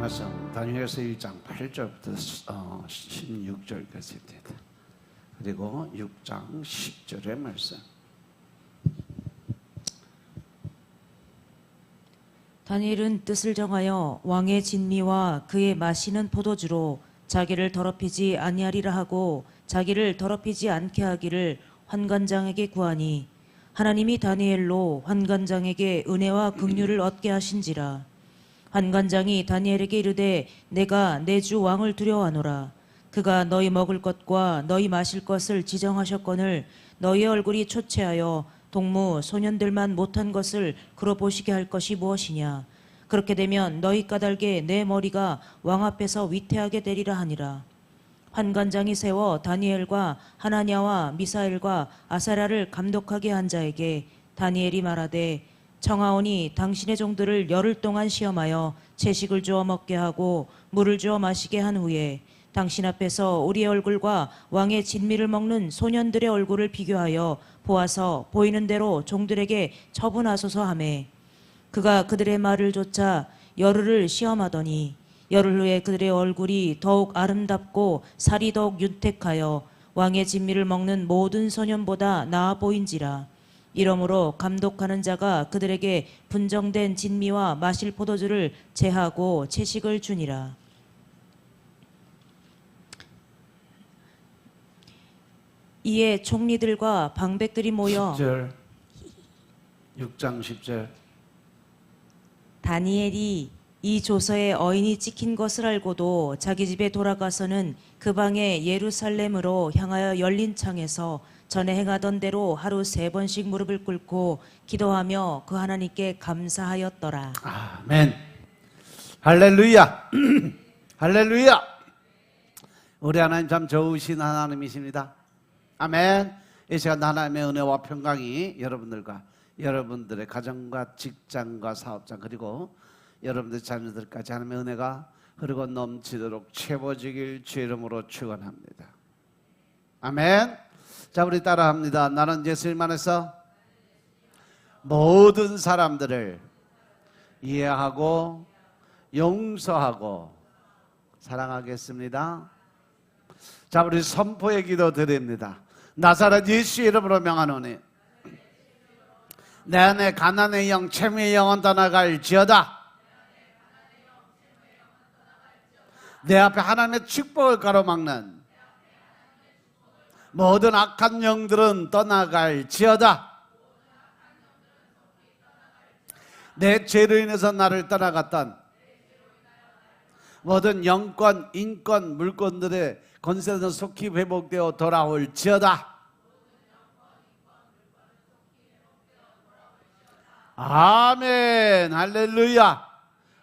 말씀 다니엘서 1장 8절부터 16절까지입니다. 그리고 6장 10절의 말씀. 다니엘은 뜻을 정하여 왕의 진미와 그의 마시는 포도주로 자기를 더럽히지 아니하리라 하고 자기를 더럽히지 않게 하기를 환관장에게 구하니 하나님이 다니엘로 환관장에게 은혜와 긍휼을 얻게 하신지라. 환관장이 다니엘에게 이르되 내가 내 주 왕을 두려워하노라. 그가 너희 먹을 것과 너희 마실 것을 지정하셨거늘 너희 얼굴이 초췌하여 동무 소년들만 못한 것을 그로 보시게 할 것이 무엇이냐. 그렇게 되면 너희 까닭에 내 머리가 왕 앞에서 위태하게 되리라 하니라. 환관장이 세워 다니엘과 하나냐와 미사엘과 아사랴를 감독하게 한 자에게 다니엘이 말하되 청하오니 당신의 종들을 열흘 동안 시험하여 채식을 주어 먹게 하고 물을 주어 마시게 한 후에 당신 앞에서 우리의 얼굴과 왕의 진미를 먹는 소년들의 얼굴을 비교하여 보아서 보이는 대로 종들에게 처분하소서 하매 그가 그들의 말을 조차 열흘을 시험하더니 열흘 후에 그들의 얼굴이 더욱 아름답고 살이 더욱 윤택하여 왕의 진미를 먹는 모든 소년보다 나아 보인지라. 이러므로 감독하는 자가 그들에게 분정된 진미와 마실 포도주를 제하고 채식을 주니라. 이에 총리들과 방백들이 모여 10절 6장 10절 다니엘이 이 조서에 어인이 찍힌 것을 알고도 자기 집에 돌아가서는 그 방에 예루살렘으로 향하여 열린 창에서 전에 행하던 대로 하루 3번씩 무릎을 꿇고 기도하며 그 하나님께 감사하였더라. 아멘. 할렐루야. 할렐루야. 우리 하나님 참 좋으신 하나님이십니다. 아멘. 이 시간 하나님의 은혜와 평강이 여러분들과 여러분들의 가정과 직장과 사업장 그리고 여러분들 자녀들까지 하나님의 은혜가 흐르고 넘치도록 채워지길 주 이름으로 축원합니다. 아멘. 자, 우리 따라합니다. 나는 예수님 안에서 모든 사람들을 이해하고 용서하고 사랑하겠습니다. 자, 우리 선포의 기도 드립니다. 나사렛 예수 이름으로 명하노니 내 안에 가난의 영, 채무의 영은 떠나갈지어다. 내 앞에 하나님의 축복을 가로막는 모든 악한 영들은 떠나갈지어다. 내 죄로 인해서 나를 떠나갔던 모든 영권, 인권, 물권들의 권세는 속히 회복되어 돌아올지어다. 아멘. 할렐루야.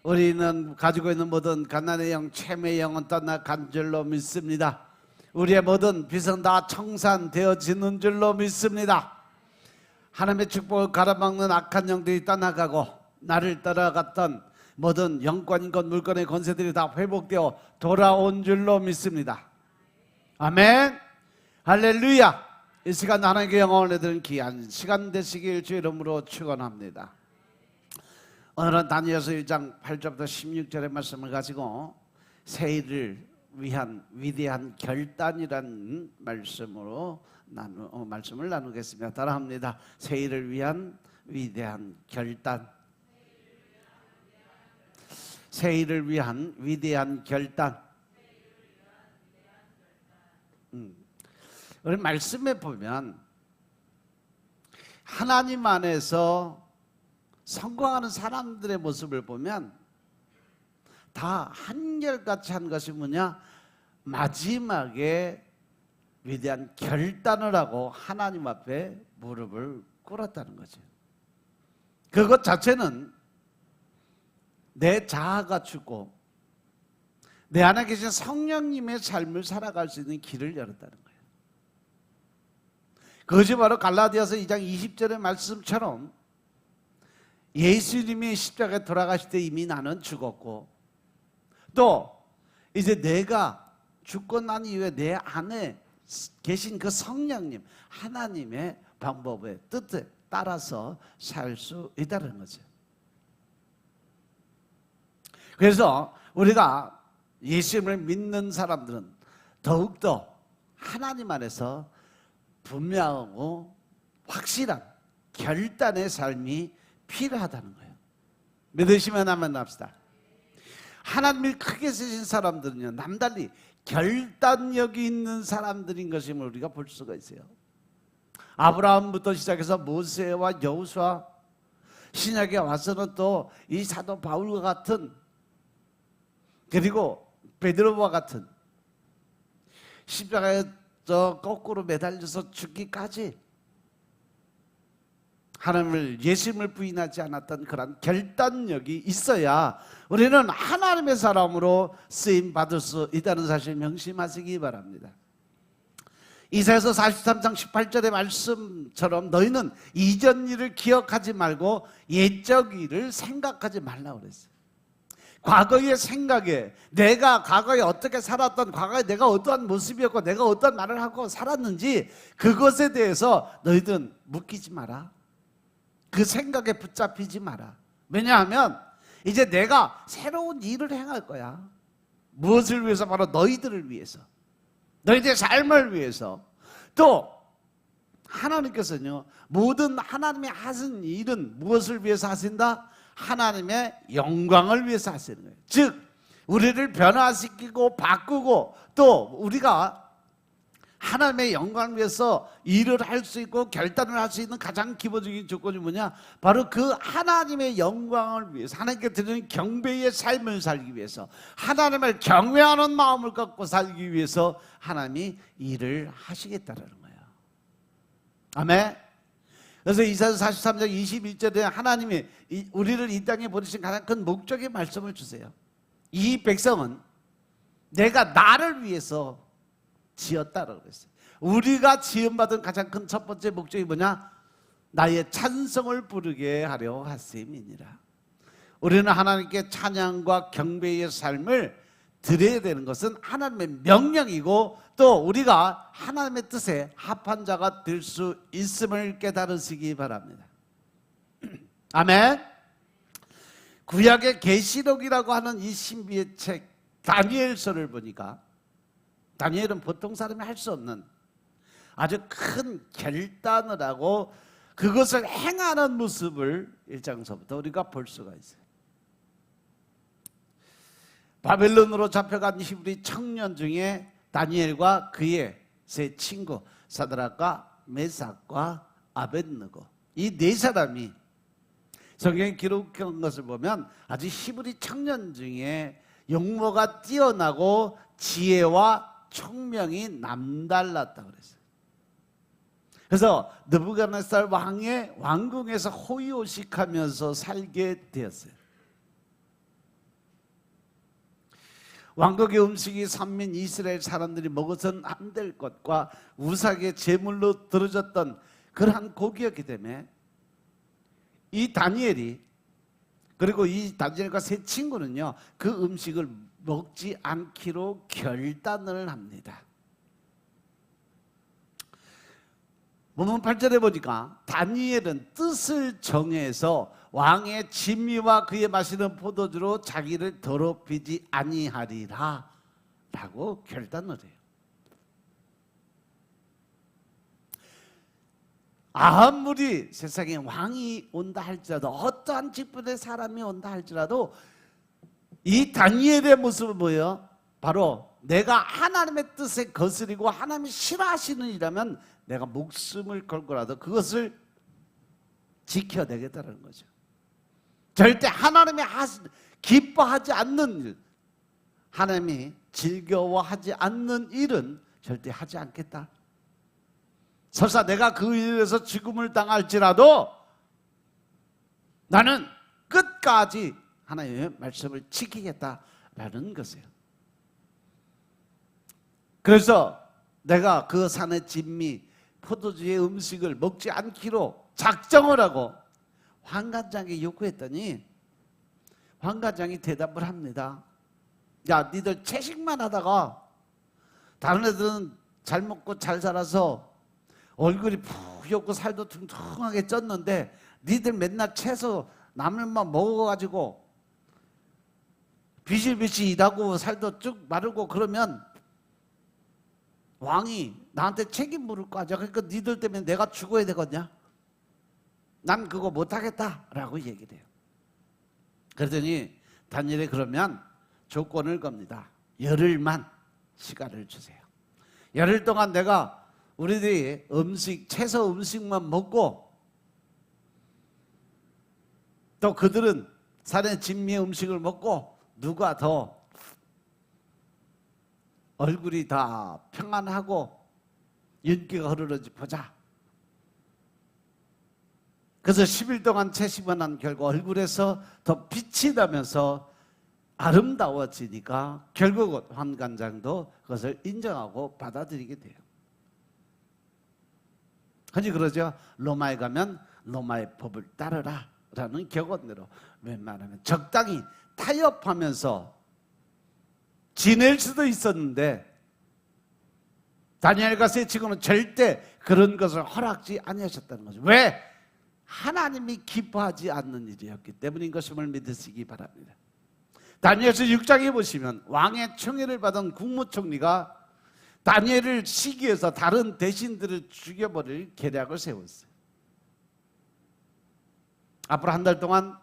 우리는 가지고 있는 모든 가난의 영, 채무의 영은 떠나간 줄로 믿습니다. 우리의 모든 빚은 다 청산되어지는 줄로 믿습니다. 하나님의 축복을 가로막는 악한 영들이 떠나가고 나를 따라갔던 모든 영권, 인권, 물권의 권세들이 다 회복되어 돌아온 줄로 믿습니다. 아멘. 할렐루야. 이 시간 하나님께 영광을 드리는 귀한 시간 되시길 주 이름으로 축원합니다. 오늘은 다니엘서 1장 8절부터 16절의 말씀을 가지고 새해를 위한 위대한 결단이라는 말씀을 나누겠습니다. 따라합니다. 새해를 위한 위대한 결단. 새해를 위한 위대한 결단. 우리 말씀에 보면 하나님 안에서 성공하는 사람들의 모습을 보면 다 한결같이 한 것이 뭐냐? 마지막에 위대한 결단을 하고 하나님 앞에 무릎을 꿇었다는 거죠. 그것 자체는 내 자아가 죽고 내 안에 계신 성령님의 삶을 살아갈 수 있는 길을 열었다는 거예요. 그것이 바로 갈라디아서 2장 20절의 말씀처럼 예수님이 십자가에 돌아가실 때 이미 나는 죽었고 또 이제 내가 죽고 난 이후에 내 안에 계신 그 성령님 하나님의 방법에 뜻에 따라서 살 수 있다는 거죠. 그래서 우리가 예수님을 믿는 사람들은 더욱더 하나님 안에서 분명하고 확실한 결단의 삶이 필요하다는 거예요. 믿으시면 아멘 합시다. 하나님이 크게 쓰신 사람들은요, 남달리 결단력이 있는 사람들인 것임을 우리가 볼 수가 있어요. 아브라함부터 시작해서 모세와 여호수아, 신약에 와서는 또 이 사도 바울과 같은, 그리고 베드로와 같은 십자가에 거꾸로 매달려서 죽기까지 하나님을, 예수님을 부인하지 않았던 그런 결단력이 있어야 우리는 하나님의 사람으로 쓰임 받을 수 있다는 사실 명심하시기 바랍니다. 이사야서 43장 18절의 말씀처럼 너희는 이전 일을 기억하지 말고 옛적 일을 생각하지 말라고 그랬어요. 과거의 생각에, 내가 과거에 어떻게 살았던, 과거에 내가 어떠한 모습이었고 내가 어떤 말을 하고 살았는지 그것에 대해서 너희들은 묶이지 마라. 그 생각에 붙잡히지 마라. 왜냐하면 이제 내가 새로운 일을 행할 거야. 무엇을 위해서? 바로 너희들을 위해서, 너희들의 삶을 위해서. 또 하나님께서는요, 모든 하나님이 하신 일은 무엇을 위해서 하신다? 하나님의 영광을 위해서 하시는 거예요. 즉 우리를 변화시키고 바꾸고 또 우리가 하나님의 영광을 위해서 일을 할 수 있고 결단을 할 수 있는 가장 기본적인 조건이 뭐냐? 바로 그 하나님의 영광을 위해서, 하나님께 드리는 경배의 삶을 살기 위해서, 하나님을 경외하는 마음을 갖고 살기 위해서 하나님이 일을 하시겠다는 거예요. 아멘. 그래서 이사야 43장 21절에 하나님이 우리를 이 땅에 보내신 가장 큰 목적의 말씀을 주세요. 이 백성은 내가 나를 위해서 지었다라고 그랬어요. 우리가 지음받은 가장 큰 첫 번째 목적이 뭐냐? 나의 찬성을 부르게 하려 하심이니라. 우리는 하나님께 찬양과 경배의 삶을 드려야 되는 것은 하나님의 명령이고 또 우리가 하나님의 뜻에 합한 자가 될 수 있음을 깨달으시기 바랍니다. 아멘. 구약의 계시록이라고 하는 이 신비의 책 다니엘서를 보니까 다니엘은 보통 사람이 할 수 없는 아주 큰 결단을 하고 그것을 행하는 모습을 1장서부터 우리가 볼 수가 있어요. 바벨론으로 잡혀간 히브리 청년 중에 다니엘과 그의 세 친구 사드락과 메삭과 아벳느고, 이 네 사람이 성경에 기록한 것을 보면 아주 히브리 청년 중에 용모가 뛰어나고 지혜와 총명이 남달랐다고 그랬어요. 그래서 느부갓네살 왕의 왕궁에서 호의호식하면서 살게 되었어요. 왕국의 음식이 선민 이스라엘 사람들이 먹어서는 안 될 것과 우삭의 제물로 들어졌던 그러한 고기였기 때문에 이 다니엘이, 그리고 이 다니엘과 세 친구는요, 그 음식을 먹지 않기로 결단을 합니다. 본문 8절에 보니까 다니엘은 뜻을 정해서 왕의 진미와 그의 마시는 포도주로 자기를 더럽히지 아니하리라 라고 결단을 해요. 아무리 세상에 왕이 온다 할지라도, 어떠한 직분의 사람이 온다 할지라도 이 다니엘의 모습은 뭐예요? 바로 내가 하나님의 뜻에 거스리고 하나님이 싫어하시는 일이라면 내가 목숨을 걸고라도 그것을 지켜내겠다는 거죠. 절대 하나님이 기뻐하지 않는 일, 하나님이 즐거워하지 않는 일은 절대 하지 않겠다. 설사 내가 그 일에서 죽음을 당할지라도 나는 끝까지 하나님의 말씀을 지키겠다라는 것이에요. 그래서 내가 그 산의 진미, 포도주의 음식을 먹지 않기로 작정을 하고 환관장에게 요구했더니 환관장이 대답을 합니다. 야, 니들 채식만 하다가 다른 애들은 잘 먹고 잘 살아서 얼굴이 푸옇고 살도 퉁퉁하게 쪘는데 니들 맨날 채소 남을만 먹어가지고 비실비실 일하고 살도 쭉 마르고 그러면 왕이 나한테 책임 물을 거 아니야. 그러니까 니들 때문에 내가 죽어야 되겠냐? 난 그거 못하겠다라고 얘기를 해요. 그러더니 다니엘이 그러면 조건을 겁니다. 열흘만 시간을 주세요. 열흘 동안 내가 우리들이 채소 음식만 먹고 또 그들은 산의 진미의 음식을 먹고 누가 더 얼굴이 다 평안하고 윤기가 흐르는지 보자. 그래서 10일 동안 채식을 한 결과 얼굴에서 더 빛이 나면서 아름다워지니까 결국 환관장도 그것을 인정하고 받아들이게 돼요. 흔히 그러죠. 로마에 가면 로마의 법을 따르라 라는 격언대로 웬만하면 적당히 타협하면서 지낼 수도 있었는데 다니엘과 세치고는 절대 그런 것을 허락지 아니하셨다는 거죠. 왜? 하나님이 기뻐하지 않는 일이었기 때문인 것임을 믿으시기 바랍니다. 다니엘서 6장에 보시면 왕의 총애를 받은 국무총리가 다니엘을 시기해서 다른 대신들을 죽여버릴 계략을 세웠어요. 앞으로 한 달 동안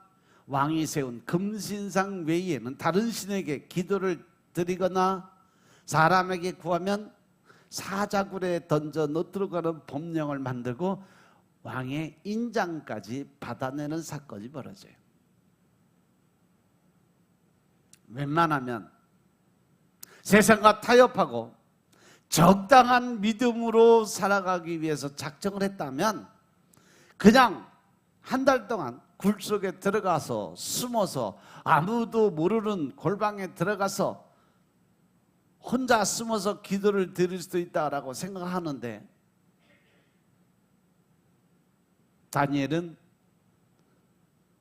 왕이 세운 금신상 외에는 다른 신에게 기도를 드리거나 사람에게 구하면 사자굴에 던져 넣도록 하는 법령을 만들고 왕의 인장까지 받아내는 사건이 벌어져요. 웬만하면 세상과 타협하고 적당한 믿음으로 살아가기 위해서 작정을 했다면 그냥 한 달 동안 굴 속에 들어가서 숨어서 아무도 모르는 골방에 들어가서 혼자 숨어서 기도를 드릴 수도 있다라고 생각하는데 다니엘은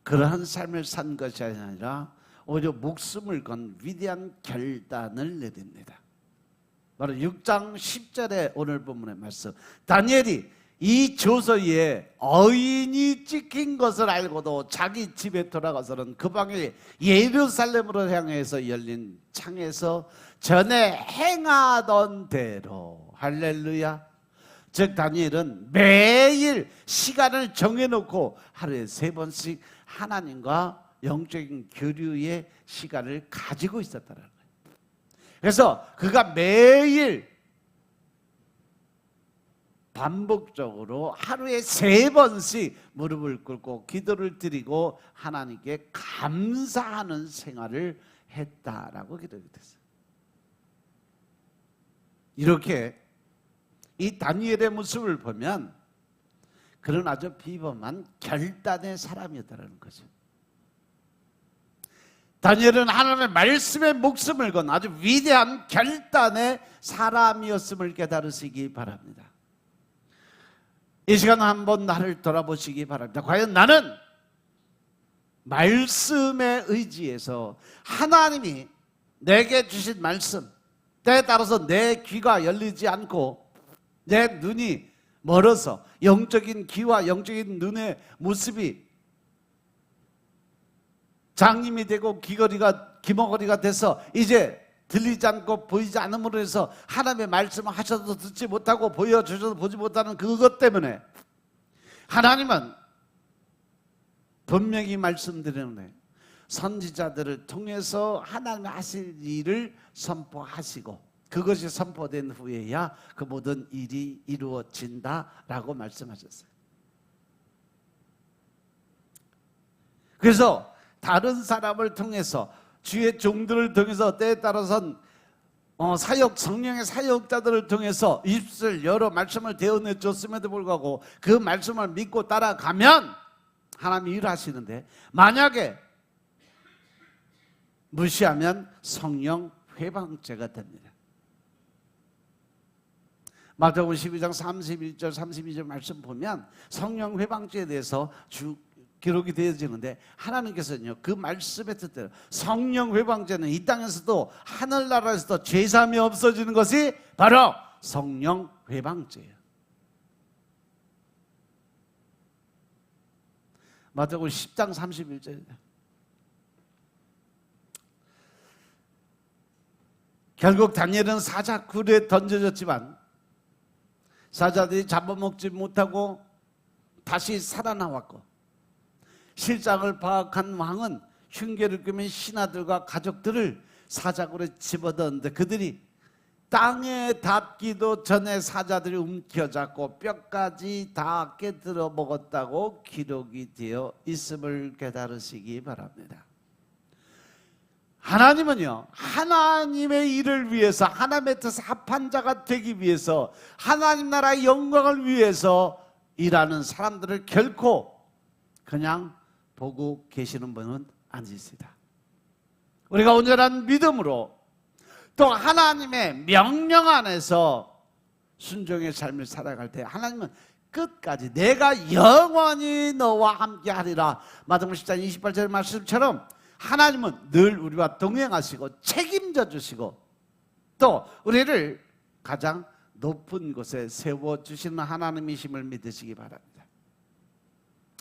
그러한 삶을 산 것이 아니라 오히려 목숨을 건 위대한 결단을 내립니다. 바로 6장 10절에 오늘 본문의 말씀. 다니엘이 이 조서에 어인이 찍힌 것을 알고도 자기 집에 돌아가서는 그 방에 예루살렘으로 향해서 열린 창에서 전에 행하던 대로 할렐루야. 즉 다니엘은 매일 시간을 정해놓고 하루에 3번씩 하나님과 영적인 교류의 시간을 가지고 있었다는 거예요. 그래서 그가 매일 반복적으로 하루에 3번씩 무릎을 꿇고 기도를 드리고 하나님께 감사하는 생활을 했다라고 기록이 됐어요. 이렇게 이 다니엘의 모습을 보면 그런 아주 비범한 결단의 사람이었다는 거죠. 다니엘은 하나님의 말씀에 목숨을 건 아주 위대한 결단의 사람이었음을 깨달으시기 바랍니다. 이 시간 한번 나를 돌아보시기 바랍니다. 과연 나는 말씀에 의지해서 하나님이 내게 주신 말씀 때에 따라서 내 귀가 열리지 않고 내 눈이 멀어서 영적인 귀와 영적인 눈의 모습이 장님이 되고 귀머거리가 돼서 이제 들리지 않고 보이지 않음으로 해서 하나님의 말씀을 하셔도 듣지 못하고 보여주셔도 보지 못하는 그것 때문에 하나님은 분명히 말씀드리는데 선지자들을 통해서 하나님이 하실 일을 선포하시고 그것이 선포된 후에야 그 모든 일이 이루어진다라고 말씀하셨어요. 그래서 다른 사람을 통해서 주의 종들을 통해서 때에 따라서는 성령의 사역자들을 통해서 입술 여러 말씀을 대언해 줬음에도 불구하고 그 말씀을 믿고 따라가면 하나님이 일하시는데 만약에 무시하면 성령 회방죄가 됩니다. 마태복음 12장 31절 32절 말씀 보면 성령 회방죄에 대해서 기록이 되어지는데 하나님께서는요 그 말씀의 뜻대로 성령 회방죄는 이 땅에서도 하늘나라에서도 죄사함이 없어지는 것이 바로 성령 회방죄예요. 마태복음 10장 31절입니다. 결국 다니엘은 사자 굴에 던져졌지만 사자들이 잡아먹지 못하고 다시 살아나왔고, 실상을 파악한 왕은 흉계를 끄면 신하들과 가족들을 사자굴에 집어넣었는데 그들이 땅에 닿기도 전에 사자들이 움켜잡고 뼈까지 다 깨뜨려 먹었다고 기록이 되어 있음을 깨달으시기 바랍니다. 하나님은요, 하나님의 일을 위해서, 하나님의 뜻에 합한 자가 되기 위해서, 하나님 나라의 영광을 위해서 일하는 사람들을 결코 그냥 보고 계시는 분은 아니시다. 우리가 온전한 믿음으로 또 하나님의 명령 안에서 순종의 삶을 살아갈 때 하나님은 끝까지 내가 영원히 너와 함께 하리라. 마태복음 10장 28절 말씀처럼 하나님은 늘 우리와 동행하시고 책임져 주시고 또 우리를 가장 높은 곳에 세워주시는 하나님이심을 믿으시기 바랍니다.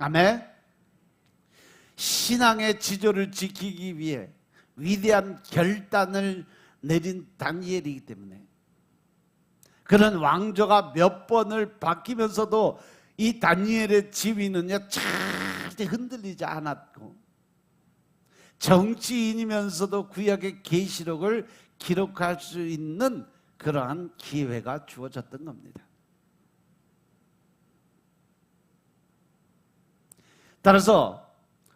아멘. 신앙의 지조를 지키기 위해 위대한 결단을 내린 다니엘이기 때문에 그런 왕조가 몇 번을 바뀌면서도 이 다니엘의 지위는요 절대 흔들리지 않았고, 정치인이면서도 구약의 계시록을 기록할 수 있는 그러한 기회가 주어졌던 겁니다. 따라서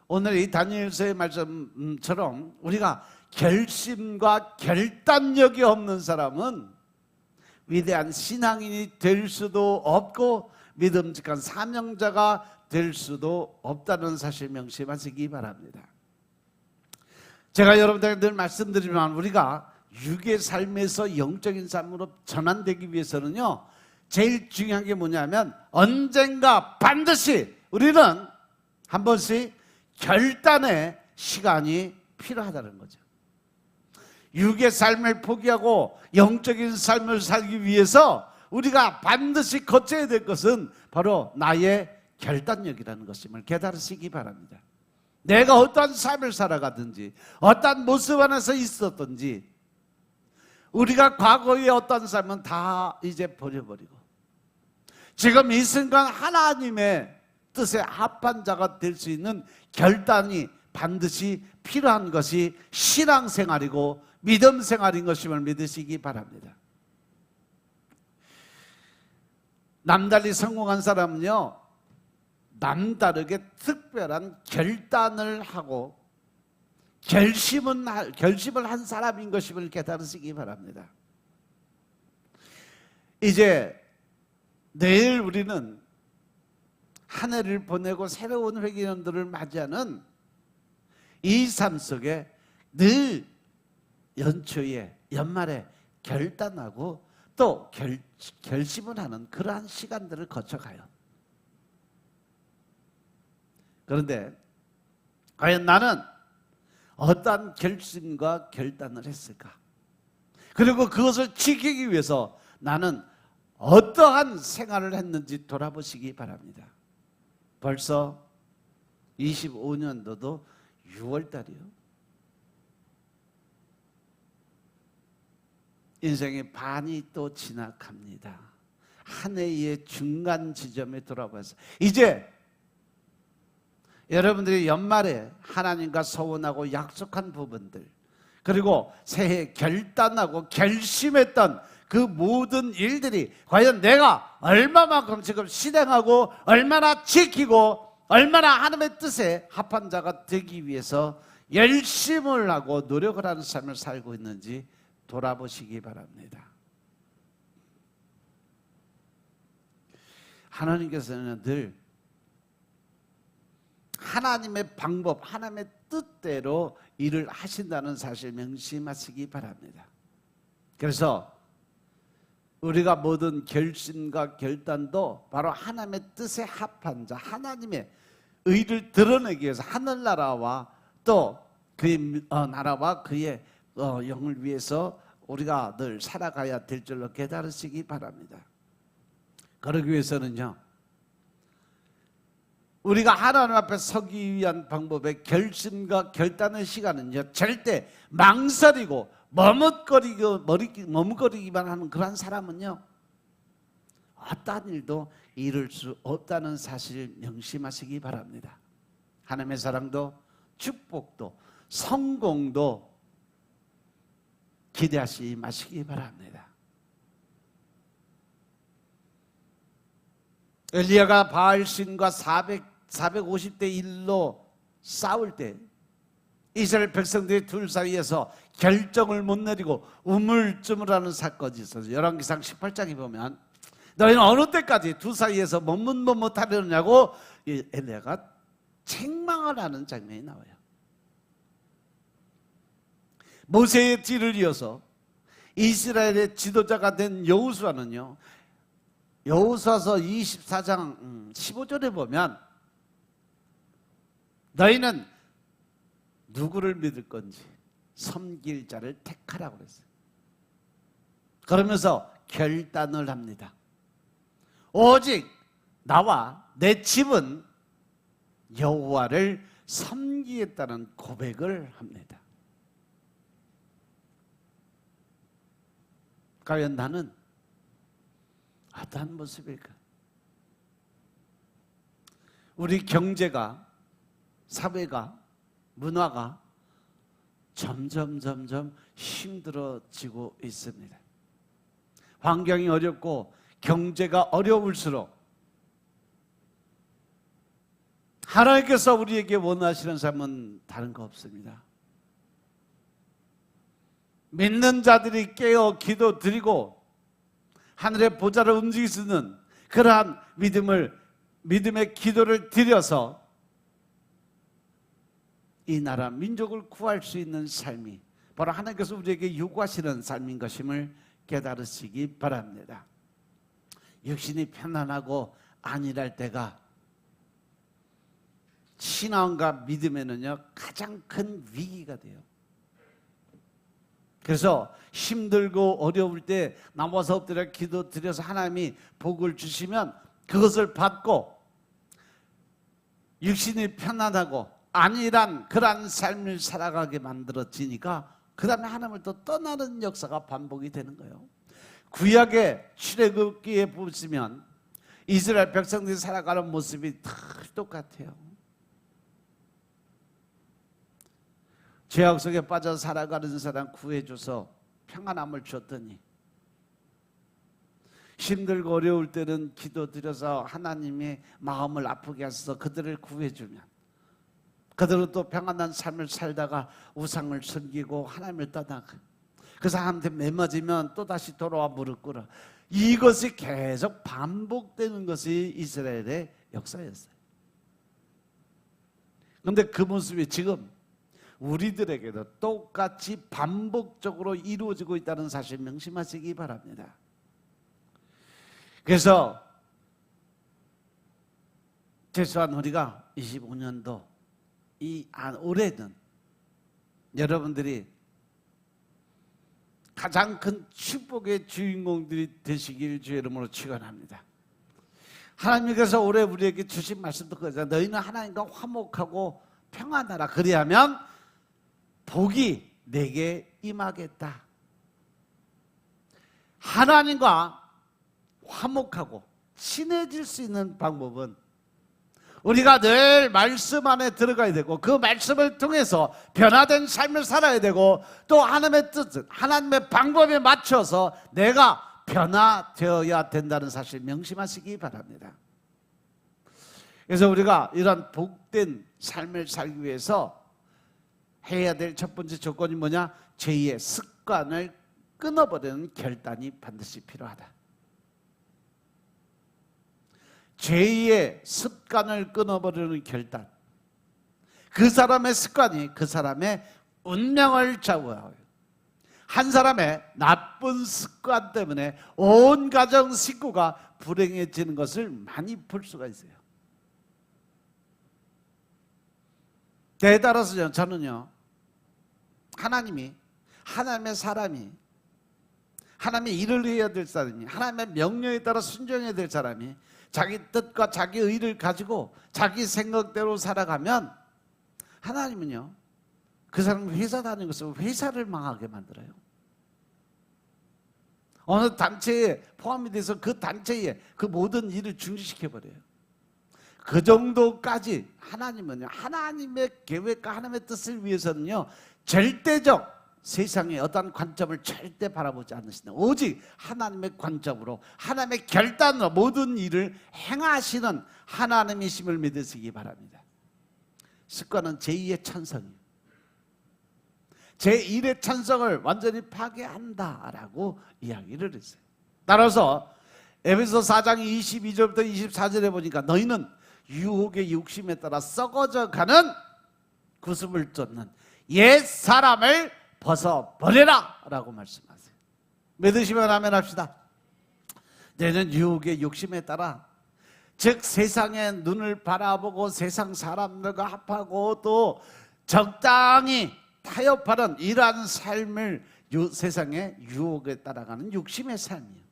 오늘 이 다니엘서의 말씀처럼 우리가 결심과 결단력이 없는 사람은 위대한 신앙인이 될 수도 없고 믿음직한 사명자가 될 수도 없다는 사실 명심하시기 바랍니다. 제가 여러분들에게 늘 말씀드리지만 우리가 육의 삶에서 영적인 삶으로 전환되기 위해서는요 제일 중요한 게 뭐냐면 언젠가 반드시 우리는 한 번씩 결단의 시간이 필요하다는 거죠. 육의 삶을 포기하고 영적인 삶을 살기 위해서 우리가 반드시 거쳐야 될 것은 바로 나의 결단력이라는 것임을 깨달으시기 바랍니다. 내가 어떠한 삶을 살아가든지 어떠한 모습 안에서 있었든지 우리가 과거의 어떤 삶은 다 이제 버려버리고 지금 이 순간 하나님의 뜻에 합한 자가 될 수 있는 결단이 반드시 필요한 것이 신앙생활이고 믿음생활인 것임을 믿으시기 바랍니다. 남달리 성공한 사람은요 남다르게 특별한 결단을 하고 결심을 한 사람인 것임을 깨달으시기 바랍니다. 이제 내일 우리는 한 해를 보내고 새로운 회개년도를 맞이하는 이 삶 속에 늘 연초에 연말에 결단하고 또 결심을 하는 그러한 시간들을 거쳐가요. 그런데 과연 나는 어떠한 결심과 결단을 했을까? 그리고 그것을 지키기 위해서 나는 어떠한 생활을 했는지 돌아보시기 바랍니다. 벌써 25년도도 6월달이요. 인생의 반이 또 지나갑니다. 한 해의 중간 지점에 돌아와서 이제 여러분들이 연말에 하나님과 소원하고 약속한 부분들 그리고 새해 결단하고 결심했던 그 모든 일들이 과연 내가 얼마만큼 지금 실행하고 얼마나 지키고 얼마나 하나님의 뜻에 합한 자가 되기 위해서 열심을 하고 노력을 하는 삶을 살고 있는지 돌아보시기 바랍니다. 하나님께서는 늘 하나님의 방법, 하나님의 뜻대로 일을 하신다는 사실 명심하시기 바랍니다. 그래서 우리가 모든 결심과 결단도 바로 하나님의 뜻에 합한 자, 하나님의 의를 드러내기 위해서 하늘나라와 또 그의 나라와 그의 영을 위해서 우리가 늘 살아가야 될 줄로 깨달으시기 바랍니다. 그러기 위해서는요 우리가 하나님 앞에 서기 위한 방법의 결심과 결단의 시간은요 절대 망설이고 머뭇거리기만 하는 그런 사람은요, 어떠한 일도 이룰 수 없다는 사실 명심하시기 바랍니다. 하나님의 사랑도 축복도 성공도 기대하지 마시기 바랍니다. 엘리야가 바알신과 450대 1로 싸울 때 이스라엘 백성들이 둘 사이에서 결정을 못 내리고 우물쭈물하는 사건이 있어서 열왕기상 18장에 보면 너희는 어느 때까지 두 사이에서 머뭇머뭇하려냐고 엘리야가 책망을 하는 장면이 나와요. 모세의 뒤를 이어서 이스라엘의 지도자가 된 여호수아는요, 여호수아서 24장 15절에 보면 너희는 누구를 믿을 건지 섬길 자를 택하라고 그랬어요. 그러면서 결단을 합니다. 오직 나와 내 집은 여호와를 섬기겠다는 고백을 합니다. 과연 나는 어떠한 모습일까? 우리 경제가, 사회가, 문화가 점점 힘들어지고 있습니다. 환경이 어렵고 경제가 어려울수록 하나님께서 우리에게 원하시는 삶은 다른 거 없습니다. 믿는 자들이 깨어 기도 드리고 하늘의 보좌를 움직일 수 있는 그러한 믿음의 기도를 드려서 이 나라 민족을 구할 수 있는 삶이 바로 하나님께서 우리에게 요구하시는 삶인 것임을 깨달으시기 바랍니다. 육신이 편안하고 안일할 때가 신앙과 믿음에는요 가장 큰 위기가 돼요. 그래서 힘들고 어려울 때 나와서 엎드려 기도 드려서 하나님이 복을 주시면 그것을 받고 육신이 편안하고 안일한 그러한 삶을 살아가게 만들어지니까 그 다음에 하나님을 또 떠나는 역사가 반복이 되는 거예요. 구약의 출애굽기에 보시면 이스라엘 백성들이 살아가는 모습이 다 똑같아요. 죄악 속에 빠져 살아가는 사람 구해줘서 평안함을 줬더니 힘들고 어려울 때는 기도드려서 하나님의 마음을 아프게 하셔서 그들을 구해주면 그들은 또 평안한 삶을 살다가 우상을 섬기고 하나님을 떠나가 그 사람한테 매맞으면 또다시 돌아와 무릎 꿇어. 이것이 계속 반복되는 것이 이스라엘의 역사였어요. 그런데 그 모습이 지금 우리들에게도 똑같이 반복적으로 이루어지고 있다는 사실 명심하시기 바랍니다. 그래서 최소한 우리가 25년도 올해는 여러분들이 가장 큰 축복의 주인공들이 되시길 주의 이름으로 축원합니다. 하나님께서 올해 우리에게 주신 말씀도 그거잖아요. 너희는 하나님과 화목하고 평안하라. 그리하면 복이 내게 임하겠다. 하나님과 화목하고 친해질 수 있는 방법은 우리가 늘 말씀 안에 들어가야 되고 그 말씀을 통해서 변화된 삶을 살아야 되고 또 하나님의 뜻, 하나님의 방법에 맞춰서 내가 변화되어야 된다는 사실 명심하시기 바랍니다. 그래서 우리가 이런 복된 삶을 살기 위해서 해야 될 첫 번째 조건이 뭐냐? 죄의 습관을 끊어버리는 결단이 반드시 필요하다. 죄의 습관을 끊어버리는 결단. 그 사람의 습관이 그 사람의 운명을 좌우해요. 한 사람의 나쁜 습관 때문에 온 가정 식구가 불행해지는 것을 많이 볼 수가 있어요. 때에 따라서 저는요, 하나님의 사람이, 하나님의 일을 해야 될 사람이, 하나님의 명령에 따라 순종해야 될 사람이 자기 뜻과 자기 의를 가지고 자기 생각대로 살아가면 하나님은요 그 사람이 회사 다니는 것은 회사를 망하게 만들어요. 어느 단체에 포함이 돼서 그 단체에 그 모든 일을 중지시켜버려요. 그 정도까지 하나님은요, 하나님의 계획과 하나님의 뜻을 위해서는요, 절대적 세상의 어떤 관점을 절대 바라보지 않으시는, 오직 하나님의 관점으로, 하나님의 결단으로 모든 일을 행하시는 하나님이심을 믿으시기 바랍니다. 습관은 제2의 찬성이에요. 제1의 찬성을 완전히 파괴한다라고 이야기를 했어요. 따라서 에베소 4장 22절부터 24절에 보니까 너희는 유혹의 욕심에 따라 썩어져 가는 구습을 쫓는 옛 사람을 벗어버려라 라고 말씀하세요. 믿으시면 아멘 합시다. 너희는 유혹의 욕심에 따라, 즉 세상의 눈을 바라보고 세상 사람들과 합하고 또 적당히 타협하는 이러한 삶을 세상의 유혹에 따라가는 욕심의 삶이에요.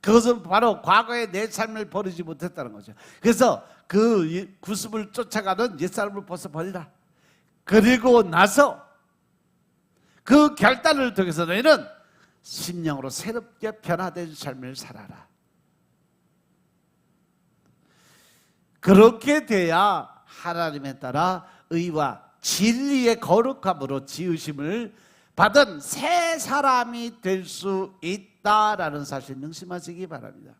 그것은 바로 과거의 내 삶을 버리지 못했다는 거죠. 그래서 그 구습을 쫓아가는 옛사람을 벗어버리라. 그리고 나서 그 결단을 통해서 너희는 심령으로 새롭게 변화된 삶을 살아라. 그렇게 돼야 하나님에 따라 의와 진리의 거룩함으로 지으심을 받은 새 사람이 될 수 있다라는 사실 명심하시기 바랍니다.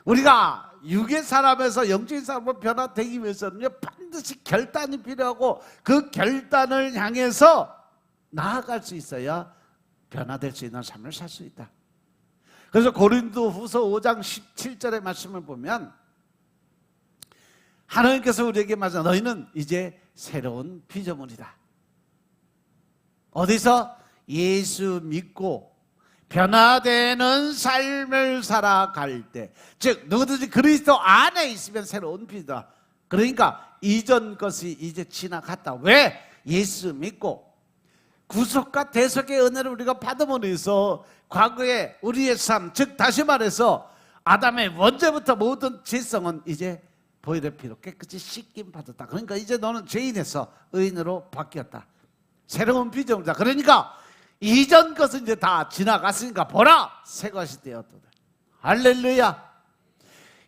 우리가 육의 사람에서 영적인 사람으로 변화되기 위해서는요, 반드시 결단이 필요하고 그 결단을 향해서 나아갈 수 있어야 변화될 수 있는 삶을 살 수 있다. 그래서 고린도후서 5장 17절의 말씀을 보면 하나님께서 우리에게 말하자, 너희는 이제 새로운 피조물이다. 어디서? 예수 믿고 변화되는 삶을 살아갈 때, 즉 누구든지 그리스도 안에 있으면 새로운 피조다. 그러니까 이전 것이 이제 지나갔다. 왜? 예수 믿고 구속과 대속의 은혜를 우리가 받음으로 해서 과거의 우리의 삶, 즉 다시 말해서 아담의 원죄부터 모든 죄성은 이제 보혈의 피로 깨끗이 씻김 받았다. 그러니까 이제 너는 죄인에서 의인으로 바뀌었다. 새로운 피조물이다. 그러니까 이전 것은 이제 다 지나갔으니까 보라, 새 것이 되었도다. 할렐루야.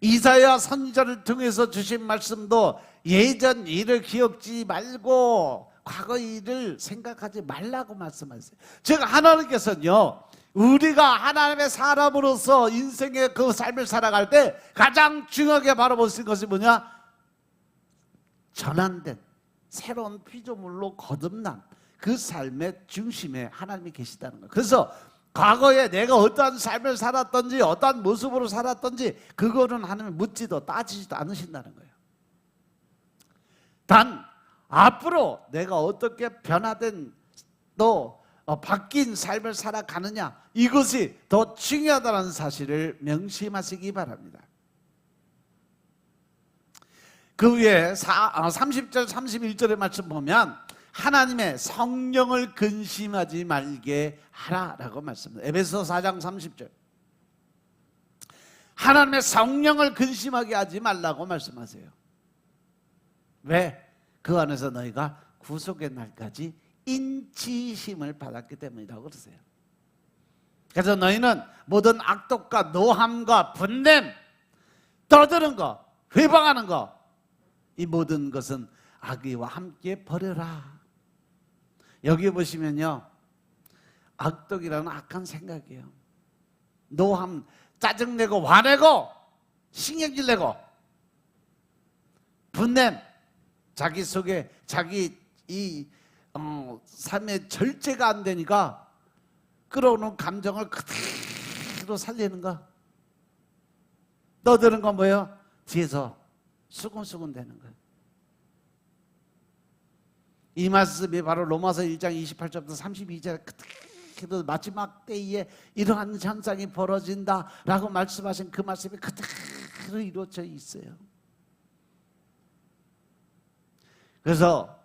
이사야 선지자를 통해서 주신 말씀도 예전 일을 기억지 말고 과거 일을 생각하지 말라고 말씀하셨어요. 즉 하나님께서는요, 우리가 하나님의 사람으로서 인생의 그 삶을 살아갈 때 가장 중요하게 바라보신 것이 뭐냐? 전환된 새로운 피조물로 거듭난 그 삶의 중심에 하나님이 계시다는 거예요. 그래서 과거에 내가 어떠한 삶을 살았던지 어떠한 모습으로 살았던지 그거는 하나님이 묻지도 따지지도 않으신다는 거예요. 단 앞으로 내가 어떻게 변화된 또 바뀐 삶을 살아가느냐, 이것이 더 중요하다는 사실을 명심하시기 바랍니다. 그 위에 30절 31절의 말씀 보면 하나님의 성령을 근심하지 말게 하라라고 말씀합니다. 에베소 4장 30절. 하나님의 성령을 근심하게 하지 말라고 말씀하세요. 왜? 그 안에서 너희가 구속의 날까지 인치심을 받았기 때문이라고 그러세요. 그래서 너희는 모든 악독과 노함과 분냄, 떠드는 거, 회방하는 거, 이 모든 것은 악의와 함께 버려라. 여기 보시면요, 악독이라는 악한 생각이에요. 노함, 짜증내고 화내고 신경질 내고, 분냄, 자기 속에 자기 이 삶의 절제가 안 되니까 끌어오는 감정을 그대로 살리는 거. 떠드는 건 뭐예요? 뒤에서 수근수근 되는 거예요. 이 말씀이 바로 로마서 1장 28절부터 32절 그대로 마지막 때에 이러한 현상이 벌어진다라고 말씀하신 그 말씀이 그대로 이루어져 있어요. 그래서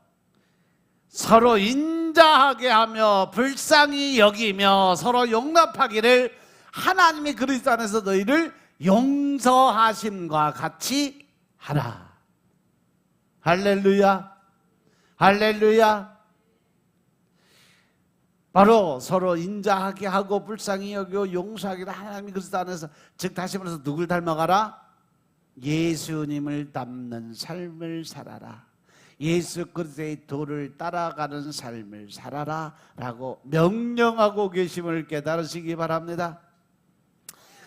서로 인자하게 하며 불쌍히 여기며 서로 용납하기를 하나님이 그리스도 안에서 너희를 용서하심과 같이 하라. 할렐루야. 할렐루야. 바로 서로 인자하게 하고 불쌍히 여기고 용서하기를 하나님이 그리스도 안에서, 즉 다시 말해서 누굴 닮아가라? 예수님을 닮는 삶을 살아라. 예수 그리스도의 도를 따라가는 삶을 살아라 라고 명령하고 계심을 깨달으시기 바랍니다.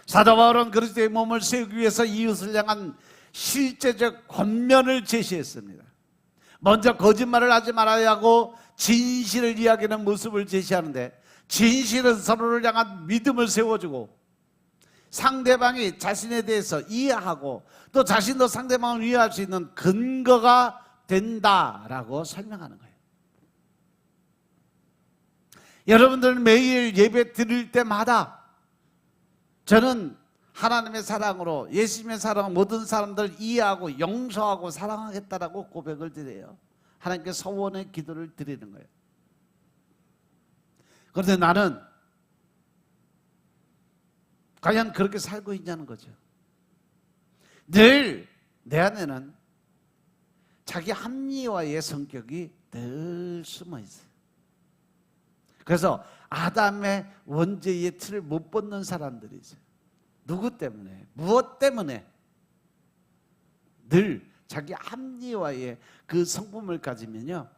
사도 바울은 그리스도의 몸을 세우기 위해서 이웃을 향한 실제적 권면을 제시했습니다. 먼저 거짓말을 하지 말아야 하고 진실을 이야기하는 모습을 제시하는데, 진실은 서로를 향한 믿음을 세워주고 상대방이 자신에 대해서 이해하고 또 자신도 상대방을 이해할 수 있는 근거가 된다라고 설명하는 거예요. 여러분들은 매일 예배 드릴 때마다 저는 하나님의 사랑으로, 예수님의 사랑으로 모든 사람들을 이해하고 용서하고 사랑하겠다라고 고백을 드려요. 하나님께 소원의 기도를 드리는 거예요. 그런데 나는 과연 그렇게 살고 있냐는 거죠. 늘 내 안에는 자기 합리화의 성격이 늘 숨어 있어요. 그래서 아담의 원죄의 틀을 못 벗는 사람들이 있어요. 누구 때문에? 무엇 때문에? 늘 자기 합리화의 그 성품을 가지면요,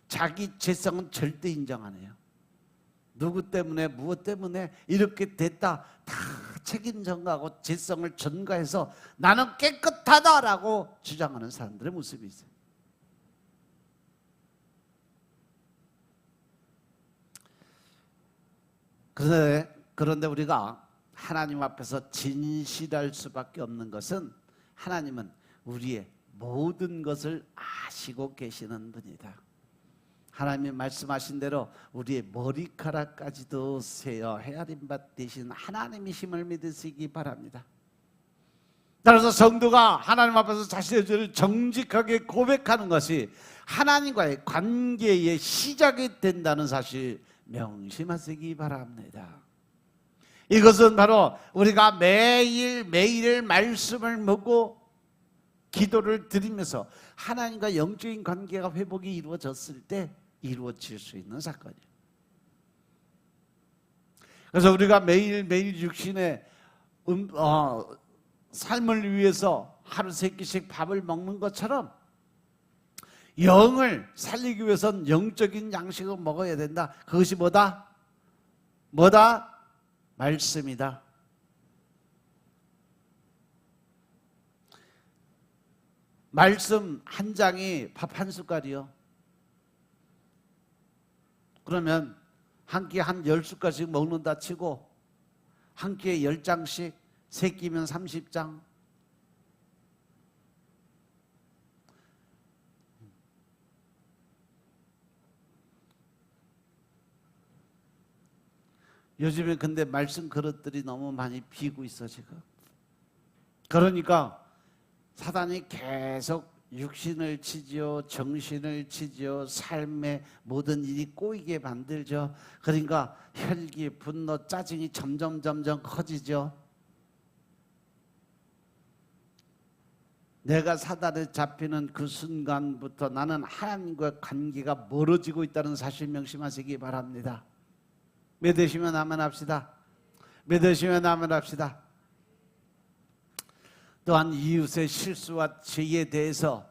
자기 죄성은 절대 인정 안 해요. 누구 때문에, 무엇 때문에 이렇게 됐다 다 책임 전가하고 죄성을 전가해서 나는 깨끗하다라고 주장하는 사람들의 모습이 있어요. 그런데 우리가 하나님 앞에서 진실할 수밖에 없는 것은, 하나님은 우리의 모든 것을 아시고 계시는 분이다. 하나님이 말씀하신 대로 우리의 머리카락까지도 세어 헤아림 바 되신 하나님이심을 믿으시기 바랍니다. 따라서 성도가 하나님 앞에서 자신의 죄를 정직하게 고백하는 것이 하나님과의 관계의 시작이 된다는 사실 명심하시기 바랍니다. 이것은 바로 우리가 매일 말씀을 먹고 기도를 드리면서 하나님과 영적인 관계가 회복이 이루어졌을 때 이루어질 수 있는 사건이에요. 그래서 우리가 매일 육신의 삶을 위해서 하루 3끼씩 밥을 먹는 것처럼 영을 살리기 위해서는 영적인 양식을 먹어야 된다. 그것이 뭐다? 말씀이다. 말씀 한 장이 밥 한 숟갈이요. 그러면 한 끼에 한 10숟갈씩 먹는다 치고 한 끼에 10장씩, 3끼면 30장. 요즘에 근데 말씀 그릇들이 너무 많이 비고 있어 지금. 그러니까 사단이 계속 육신을 치지요, 정신을 치지요, 삶의 모든 일이 꼬이게 만들죠. 그러니까 혈기, 분노, 짜증이 점점 커지죠. 내가 사단에 잡히는 그 순간부터 나는 하나님과 관계가 멀어지고 있다는 사실 명심하시기 바랍니다. 믿으시면 아멘 합시다. 믿으시면 아멘 합시다. 또한 이웃의 실수와 죄에 대해서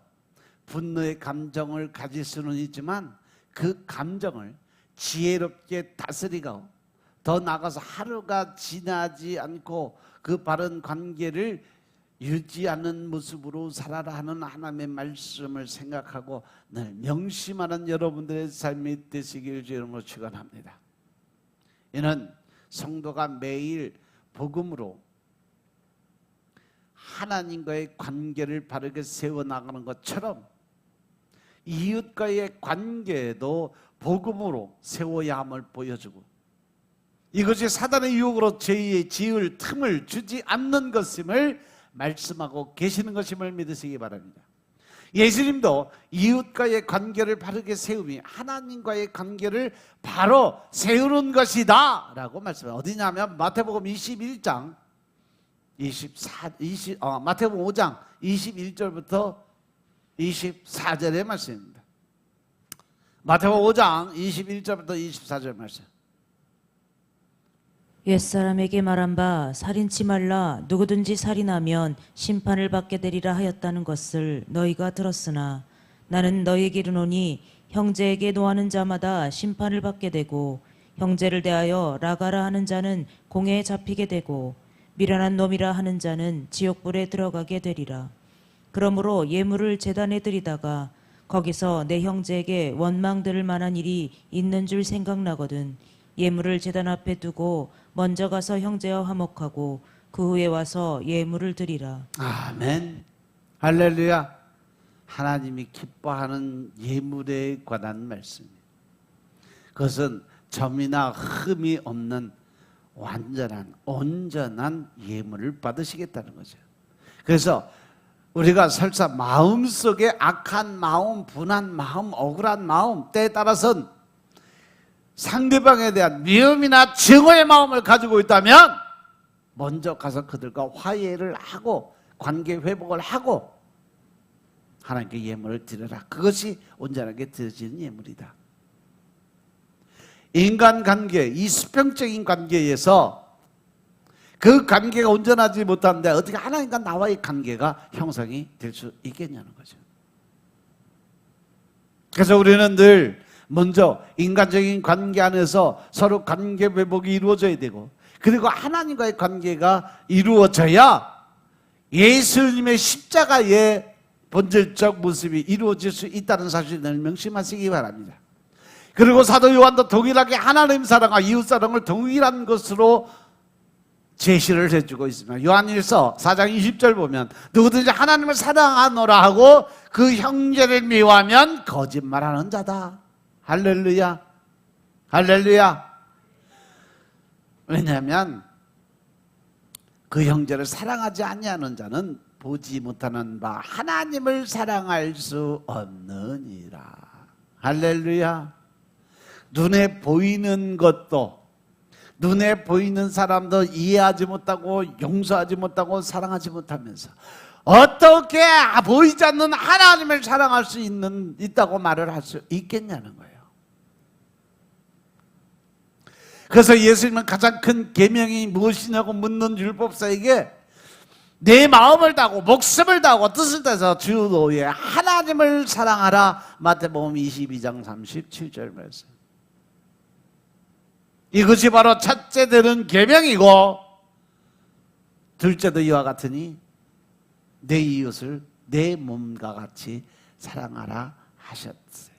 분노의 감정을 가질 수는 있지만 그 감정을 지혜롭게 다스리고 더 나아가서 하루가 지나지 않고 그 바른 관계를 유지하는 모습으로 살아라 하는 하나님의 말씀을 생각하고 늘 명심하는 여러분들의 삶이 되시길 주님으로 축원합니다. 이는 성도가 매일 복음으로 하나님과의 관계를 바르게 세워나가는 것처럼 이웃과의 관계도 복음으로 세워야 함을 보여주고, 이것이 사단의 유혹으로 죄의 지을 틈을 주지 않는 것임을 말씀하고 계시는 것임을 믿으시기 바랍니다. 예수님도 이웃과의 관계를 바르게 세우며 하나님과의 관계를 바로 세우는 것이다 라고 말씀해요. 어디냐면 마태복음 21장 마태복음 5장 21절부터 24절의 말씀입니다. 마태복음 5장 21절부터 24절 말씀. 옛사람에게 말한 바 살인치 말라 누구든지 살인하면 심판을 받게 되리라 하였다는 것을 너희가 들었으나 나는 너희에게 이르노니 형제에게 노하는 자마다 심판을 받게 되고 형제를 대하여 라가라 하는 자는 공회에 잡히게 되고 미련한 놈이라 하는 자는 지옥불에 들어가게 되리라. 그러므로 예물을 제단에 드리다가 거기서 내 형제에게 원망 들을 만한 일이 있는 줄 생각나거든 예물을 제단 앞에 두고 먼저 가서 형제와 화목하고 그 후에 와서 예물을 드리라. 아멘. 할렐루야. 하나님이 기뻐하는 예물에 관한 말씀입니다. 그것은 점이나 흠이 없는 완전한 온전한 예물을 받으시겠다는 거죠. 그래서 우리가 설사 마음속에 악한 마음, 분한 마음, 억울한 마음 때에 따라서는 상대방에 대한 미움이나 증오의 마음을 가지고 있다면 먼저 가서 그들과 화해를 하고 관계 회복을 하고 하나님께 예물을 드려라. 그것이 온전하게 드려지는 예물이다. 인간관계, 이 수평적인 관계에서 그 관계가 온전하지 못하는데 어떻게 하나님과 나와의 관계가 형성이 될 수 있겠냐는 거죠. 그래서 우리는 늘 먼저 인간적인 관계 안에서 서로 관계 회복이 이루어져야 되고 그리고 하나님과의 관계가 이루어져야 예수님의 십자가의 본질적 모습이 이루어질 수 있다는 사실을 명심하시기 바랍니다. 그리고 사도 요한도 동일하게 하나님 사랑과 이웃 사랑을 동일한 것으로 제시를 해주고 있습니다. 요한일서 4장 20절 보면 누구든지 하나님을 사랑하노라 하고 그 형제를 미워하면 거짓말하는 자다. 할렐루야. 할렐루야. 왜냐하면 그 형제를 사랑하지 아니하는 자는 보지 못하는 바 하나님을 사랑할 수 없느니라. 할렐루야. 눈에 보이는 것도 눈에 보이는 사람도 이해하지 못하고 용서하지 못하고 사랑하지 못하면서 어떻게 보이지 않는 하나님을 사랑할 수 있다고 말을 할 수 있겠냐는 거예요. 그래서 예수님은 가장 큰 계명이 무엇이냐고 묻는 율법사에게 내 마음을 다하고 목숨을 다하고 뜻을 다해서 주 너의 하나님을 사랑하라. 마태복음 22장 37절 말씀. 이것이 바로 첫째 되는 계명이고 둘째도 이와 같으니 내 이웃을 내 몸과 같이 사랑하라 하셨어요.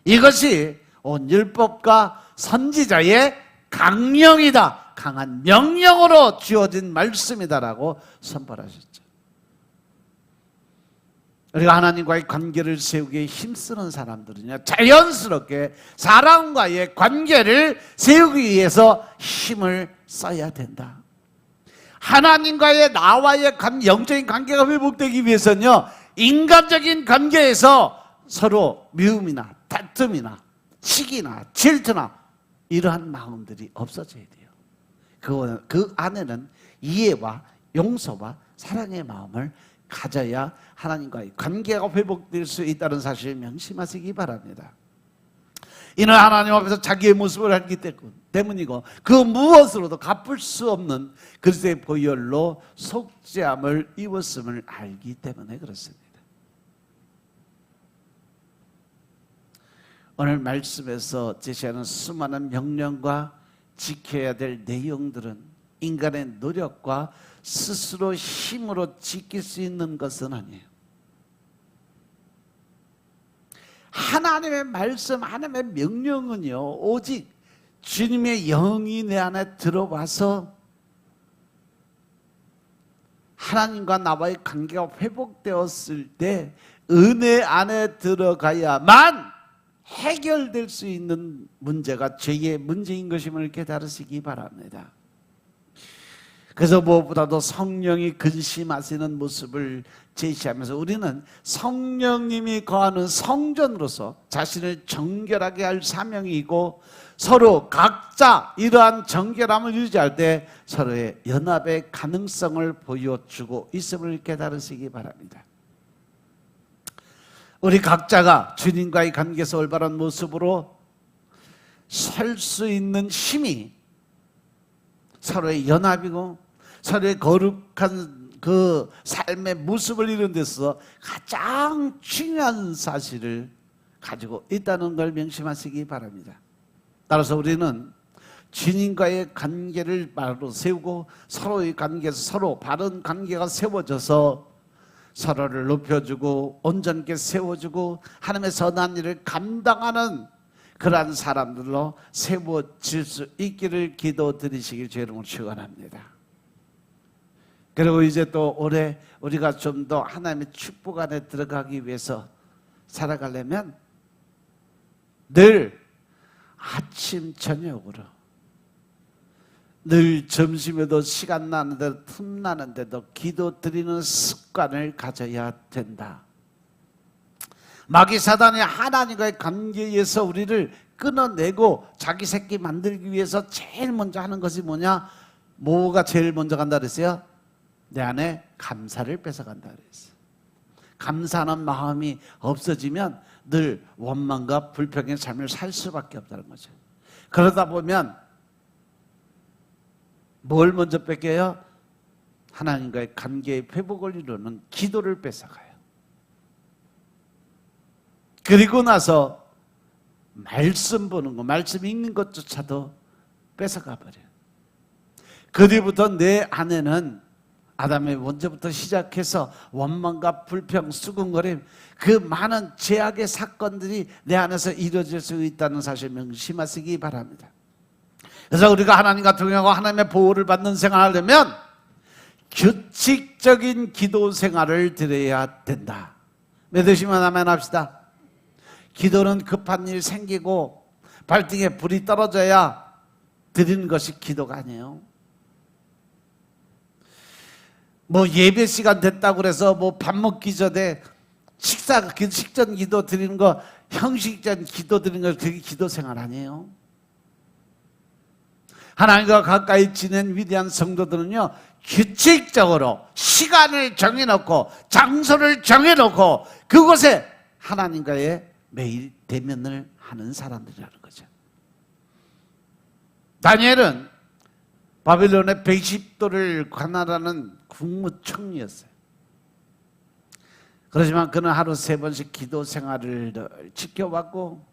이것이 온 율법과 선지자의 강령이다. 강한 명령으로 주어진 말씀이다라고 선포하셨죠. 우리가 하나님과의 관계를 세우기에 힘쓰는 사람들은요, 자연스럽게 사람과의 관계를 세우기 위해서 힘을 써야 된다. 하나님과의 나와의 영적인 관계가 회복되기 위해서는요, 인간적인 관계에서 서로 미움이나 다툼이나 시기나 질투나 이러한 마음들이 없어져야 돼요. 그 안에는 이해와 용서와 사랑의 마음을 가져야 하나님과의 관계가 회복될 수 있다는 사실을 명심하시기 바랍니다. 이는 하나님 앞에서 자기의 모습을 알기 때문이고 그 무엇으로도 갚을 수 없는 그리스도의 보혈로 속죄함을 입었음을 알기 때문에 그렇습니다. 오늘 말씀에서 제시하는 수많은 명령과 지켜야 될 내용들은 인간의 노력과 스스로 힘으로 지킬 수 있는 것은 아니에요. 하나님의 말씀, 하나님의 명령은요, 오직 주님의 영이 내 안에 들어와서 하나님과 나와의 관계가 회복되었을 때 은혜 안에 들어가야만 해결될 수 있는 문제가 죄의 문제인 것임을 깨달으시기 바랍니다. 그래서 무엇보다도 성령이 근심하시는 모습을 제시하면서 우리는 성령님이 거하는 성전으로서 자신을 정결하게 할 사명이고 서로 각자 이러한 정결함을 유지할 때 서로의 연합의 가능성을 보여주고 있음을 깨달으시기 바랍니다. 우리 각자가 주님과의 관계에서 올바른 모습으로 설 수 있는 힘이 서로의 연합이고 서로의 거룩한 그 삶의 모습을 이루는 데서 가장 중요한 사실을 가지고 있다는 걸 명심하시기 바랍니다. 따라서 우리는 주님과의 관계를 바로 세우고 서로의 관계에서 서로 바른 관계가 세워져서 서로를 높여주고 온전하게 세워주고 하나님의 선한 일을 감당하는 그러한 사람들로 세워질 수 있기를 기도드리시길 주의 이름으로 축원합니다. 그리고 이제 또 올해 우리가 좀 더 하나님의 축복 안에 들어가기 위해서 살아가려면 늘 아침 저녁으로 늘 점심에도 시간 나는데도 틈 나는데도 기도 드리는 습관을 가져야 된다. 마귀 사단이 하나님과의 관계에서 우리를 끊어내고 자기 새끼 만들기 위해서 제일 먼저 하는 것이 뭐냐? 뭐가 제일 먼저 간다 그랬어요? 내 안에 감사를 뺏어간다 그랬어요. 감사하는 마음이 없어지면 늘 원망과 불평의 삶을 살 수밖에 없다는 거죠. 그러다 보면 뭘 먼저 뺏겨요? 하나님과의 관계의 회복을 이루는 기도를 뺏어가요. 그리고 나서 말씀 보는 거, 말씀 읽는 것조차도 뺏어가 버려요. 그 뒤부터 내 안에는 아담의 먼저부터 시작해서 원망과 불평, 수군거림, 그 많은 죄악의 사건들이 내 안에서 이루어질 수 있다는 사실 명심하시기 바랍니다. 그래서 우리가 하나님과 동행하고 하나님의 보호를 받는 생활을 하려면 규칙적인 기도 생활을 드려야 된다. 믿으시면 아멘 합시다. 기도는 급한 일 생기고 발등에 불이 떨어져야 드리는 것이 기도가 아니에요. 뭐 예배 시간 됐다고 그래서 뭐 밥 먹기 전에 식전 기도 드리는 거, 형식전 기도 드리는 거, 그게 기도 생활 아니에요. 하나님과 가까이 지낸 위대한 성도들은요, 규칙적으로 시간을 정해놓고 장소를 정해놓고 그곳에 하나님과의 매일 대면을 하는 사람들이라는 거죠. 다니엘은 바빌론의 120도를 관할하는 국무총리였어요. 그렇지만 그는 하루 3번씩 기도 생활을 지켜왔고,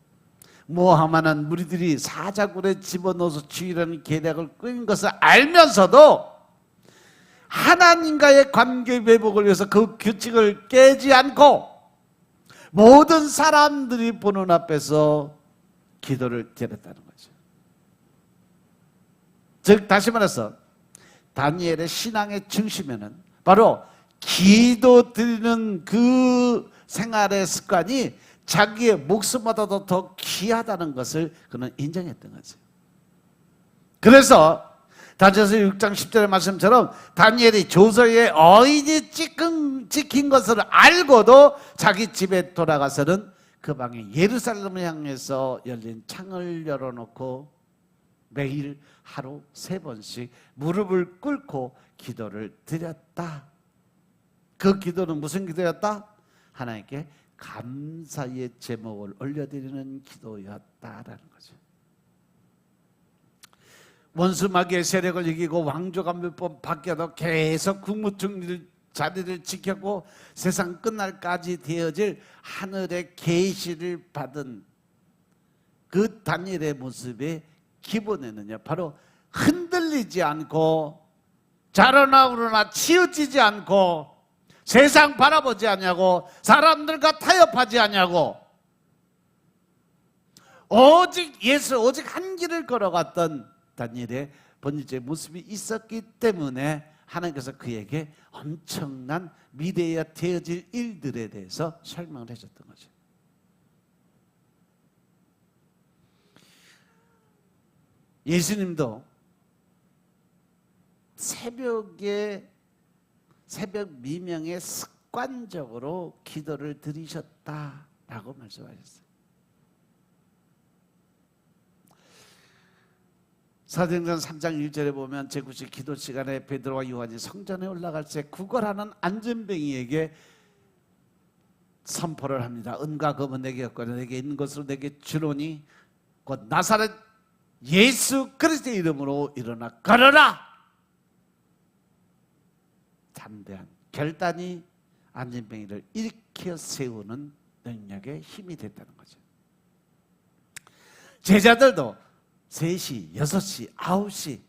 모함하는 무리들이 사자굴에 집어넣어서 죽이려는 계략을 꾸린 것을 알면서도 하나님과의 관계 회복을 위해서 그 규칙을 깨지 않고 모든 사람들이 보는 앞에서 기도를 드렸다는 거죠. 즉 다시 말해서 다니엘의 신앙의 중심에는 바로 기도 드리는 그 생활의 습관이 자기의 목숨보다도 더 귀하다는 것을 그는 인정했던 거죠. 그래서 다니엘서 6장 10절의 말씀처럼 다니엘이 조서에 어인이 찍힌 것을 알고도 자기 집에 돌아가서는 그 방에 예루살렘을 향해서 열린 창을 열어놓고 매일 하루 3번씩 무릎을 꿇고 기도를 드렸다. 그 기도는 무슨 기도였다? 하나님께 감사의 제목을 올려드리는 기도였다라는 거죠. 원수 마귀의 세력을 이기고 왕조가 몇 번 바뀌어도 계속 국무총리 자리를 지켰고 세상 끝날까지 되어질 하늘의 계시를 받은 그 다니엘의 모습의 기본에는요, 바로 흔들리지 않고 자라나 우러나 치우치지 않고 세상 바라보지 않냐고 사람들과 타협하지 않냐고 오직 예수, 오직 한 길을 걸어갔던 다니엘의 본질적인 모습이 있었기 때문에 하나님께서 그에게 엄청난 미래에 되어질 일들에 대해서 설명을 해줬던 거죠. 예수님도 새벽 미명에 습관적으로 기도를 드리셨다라고 말씀하셨어요. 사도행전 3장 1절에 보면 제9시 기도 시간에 베드로와 요한이 성전에 올라갈 때 구걸하는 안전뱅이에게 선포를 합니다. 은과 금은 내게 없거든 내게 있는 것으로 내게 주노니 곧 나사렛 예수 그리스도의 이름으로 일어나 걸어라. 담대한 결단이 안진뱅이를 일으켜 세우는 능력의 힘이 됐다는 거죠. 제자들도 3시, 6시, 9시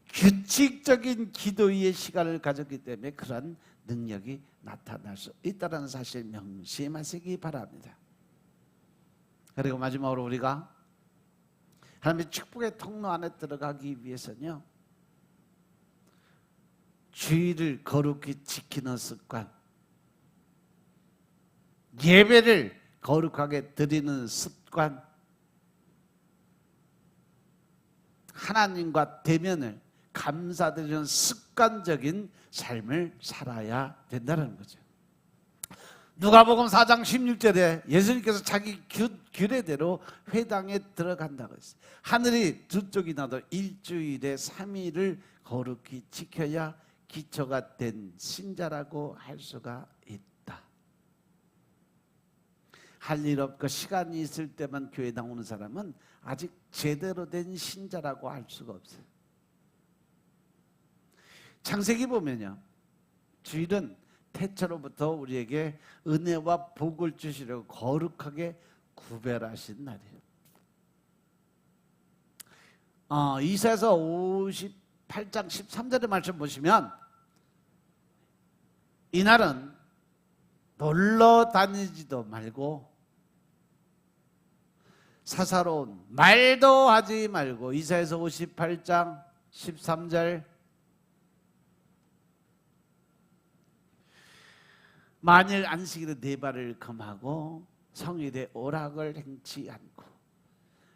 규칙적인 기도의 시간을 가졌기 때문에 그런 능력이 나타날 수 있다는 사실 명심하시기 바랍니다. 그리고 마지막으로 우리가 하나님의 축복의 통로 안에 들어가기 위해서는요, 주의를 거룩히 지키는 습관, 예배를 거룩하게 드리는 습관, 하나님과 대면을 감사드리는 습관적인 삶을 살아야 된다는 거죠. 누가복음 4장 16절에 예수님께서 자기 규례대로 회당에 들어간다고 했어요. 하늘이 두 쪽이 나도 일주일에 3일을 거룩히 지켜야 기초가 된 신자라고 할 수가 있다. 할 일 없고 시간이 있을 때만 교회 나오는 사람은 아직 제대로 된 신자라고 할 수가 없어요. 창세기 보면요, 주일은 태초로부터 우리에게 은혜와 복을 주시려고 거룩하게 구별하신 날이에요. 이사야서 58장 13절의 말씀 보시면 이날은 놀러 다니지도 말고 사사로운 말도 하지 말고, 이사야서 58장 13절, 만일 안식일에 네 발을 금하고 성일에 오락을 행치 않고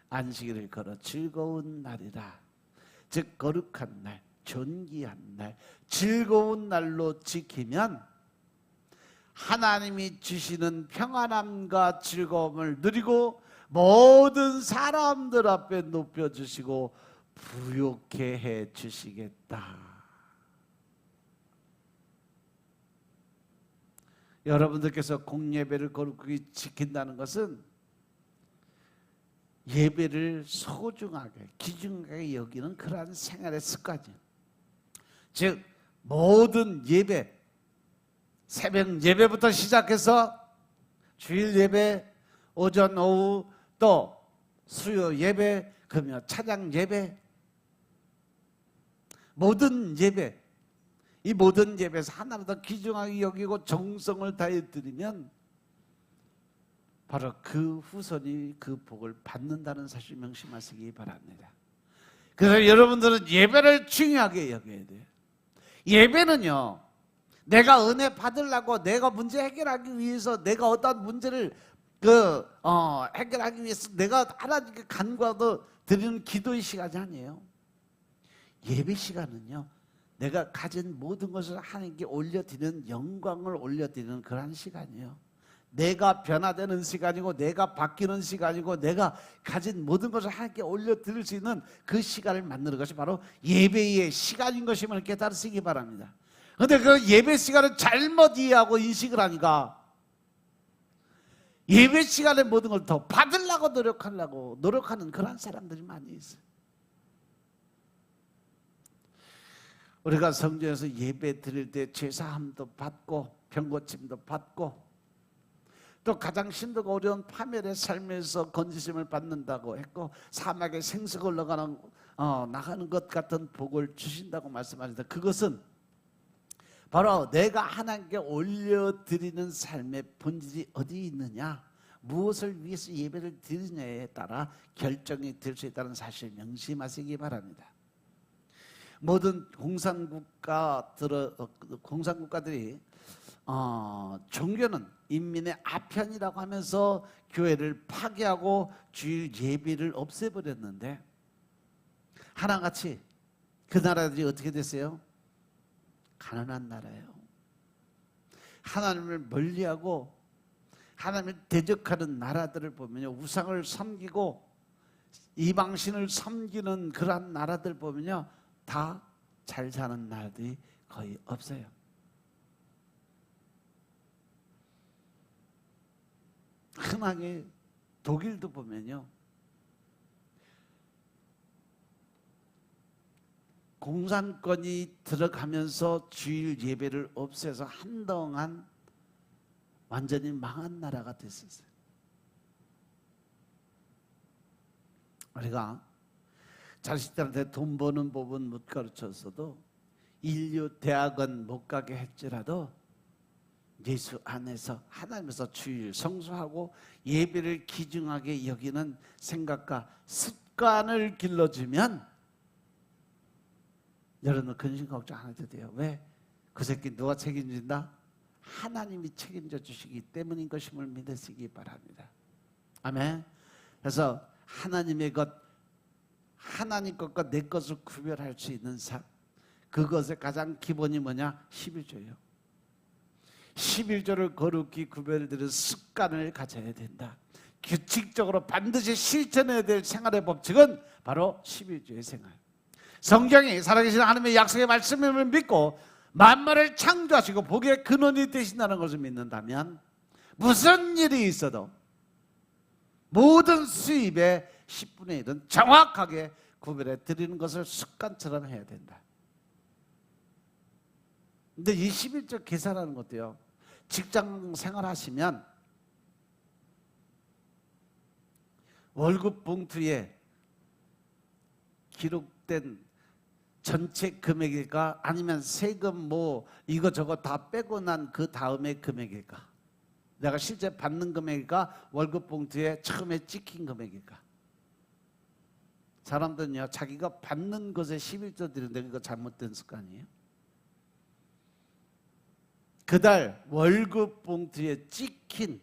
안식일을 걸어 즐거운 날이라, 즉 거룩한 날, 존귀한 날, 즐거운 날로 지키면 하나님이 주시는 평안함과 즐거움을 누리고 모든 사람들 앞에 높여주시고 부욕해 해 주시겠다. 여러분들께서 공예배를 거룩히 지킨다는 것은 예배를 소중하게 귀중하게 여기는 그러한 생활의 습관이에요. 즉 모든 예배, 새벽 예배부터 시작해서 주일 예배, 오전 오후, 또 수요 예배, 금요 찬양 예배, 모든 예배, 이 모든 예배에서 하나를 더 귀중하게 여기고 정성을 다해 드리면 바로 그 후손이 그 복을 받는다는 사실 명심하시기 바랍니다. 그래서 여러분들은 예배를 중요하게 여겨야 돼요. 예배는요, 내가 은혜 받으려고, 내가 문제 해결하기 위해서, 내가 어떤 문제를 해결하기 위해서 내가 하나님께 간구하고 드리는 기도의 시간이 아니에요. 예배 시간은요, 내가 가진 모든 것을 하나님께 올려드리는, 영광을 올려드리는 그런 시간이에요. 내가 변화되는 시간이고, 내가 바뀌는 시간이고, 내가 가진 모든 것을 하나님께 올려드릴 수 있는 그 시간을 만드는 것이 바로 예배의 시간인 것임을 깨달으시기 바랍니다. 그런데 그 예배 시간을 잘못 이해하고 인식을 하니까 예배 시간에 모든 걸 더 받으려고 노력하는 그런 사람들이 많이 있어요. 우리가 성전에서 예배 드릴 때 제사함도 받고 병고침도 받고 또 가장 힘들고 어려운 파멸의 삶에서 건지심을 받는다고 했고, 사막에 생수가 올라가는 나가는 것 같은 복을 주신다고 말씀하셨다. 그것은 바로 내가 하나님께 올려드리는 삶의 본질이 어디 있느냐, 무엇을 위해서 예배를 드리느냐에 따라 결정이 될 수 있다는 사실 명심하시기 바랍니다. 모든 공산국가들이 종교는 인민의 아편이라고 하면서 교회를 파괴하고 주일 예배를 없애버렸는데, 하나같이 그 나라들이 어떻게 됐어요? 가난한 나라예요. 하나님을 멀리하고 하나님을 대적하는 나라들을 보면요, 우상을 섬기고 이방신을 섬기는 그러한 나라들 보면요, 다 잘 사는 나라들이 거의 없어요. 흔하게 독일도 보면요, 공산권이 들어가면서 주일 예배를 없애서 한동안 완전히 망한 나라가 됐었어요. 우리가 자식들한테 돈 버는 법은 못 가르쳤어도 인류 대학은 못 가게 했지라도 예수 안에서 하나님에서 주일 성수하고 예배를 귀중하게 여기는 생각과 습관을 길러주면 여러분 근심 걱정 안 해도 돼요. 왜? 그 새끼 누가 책임진다? 하나님이 책임져 주시기 때문인 것임을 믿으시기 바랍니다. 아멘. 그래서 하나님의 것, 하나님 것과 내 것을 구별할 수 있는 삶, 그것의 가장 기본이 뭐냐? 11조예요. 11조를 거룩히 구별드리는 습관을 가져야 된다. 규칙적으로 반드시 실천해야 될 생활의 법칙은 바로 11조의 생활. 성경이 살아계신 하나님의 약속의 말씀을 믿고 만물을 창조하시고 복의 근원이 되신다는 것을 믿는다면 무슨 일이 있어도 모든 수입의 10분의 1은 정확하게 구별해 드리는 것을 습관처럼 해야 된다. 근데 이 11조 계산하는 것도요, 직장 생활하시면 월급 봉투에 기록된 전체 금액일까, 아니면 세금 뭐 이거저거 다 빼고 난 그 다음에 금액일까, 내가 실제 받는 금액일까, 월급 봉투에 처음에 찍힌 금액일까. 사람들은요, 자기가 받는 것에 11조 드리는데 그거 잘못된 습관이에요. 그달 월급 봉투에 찍힌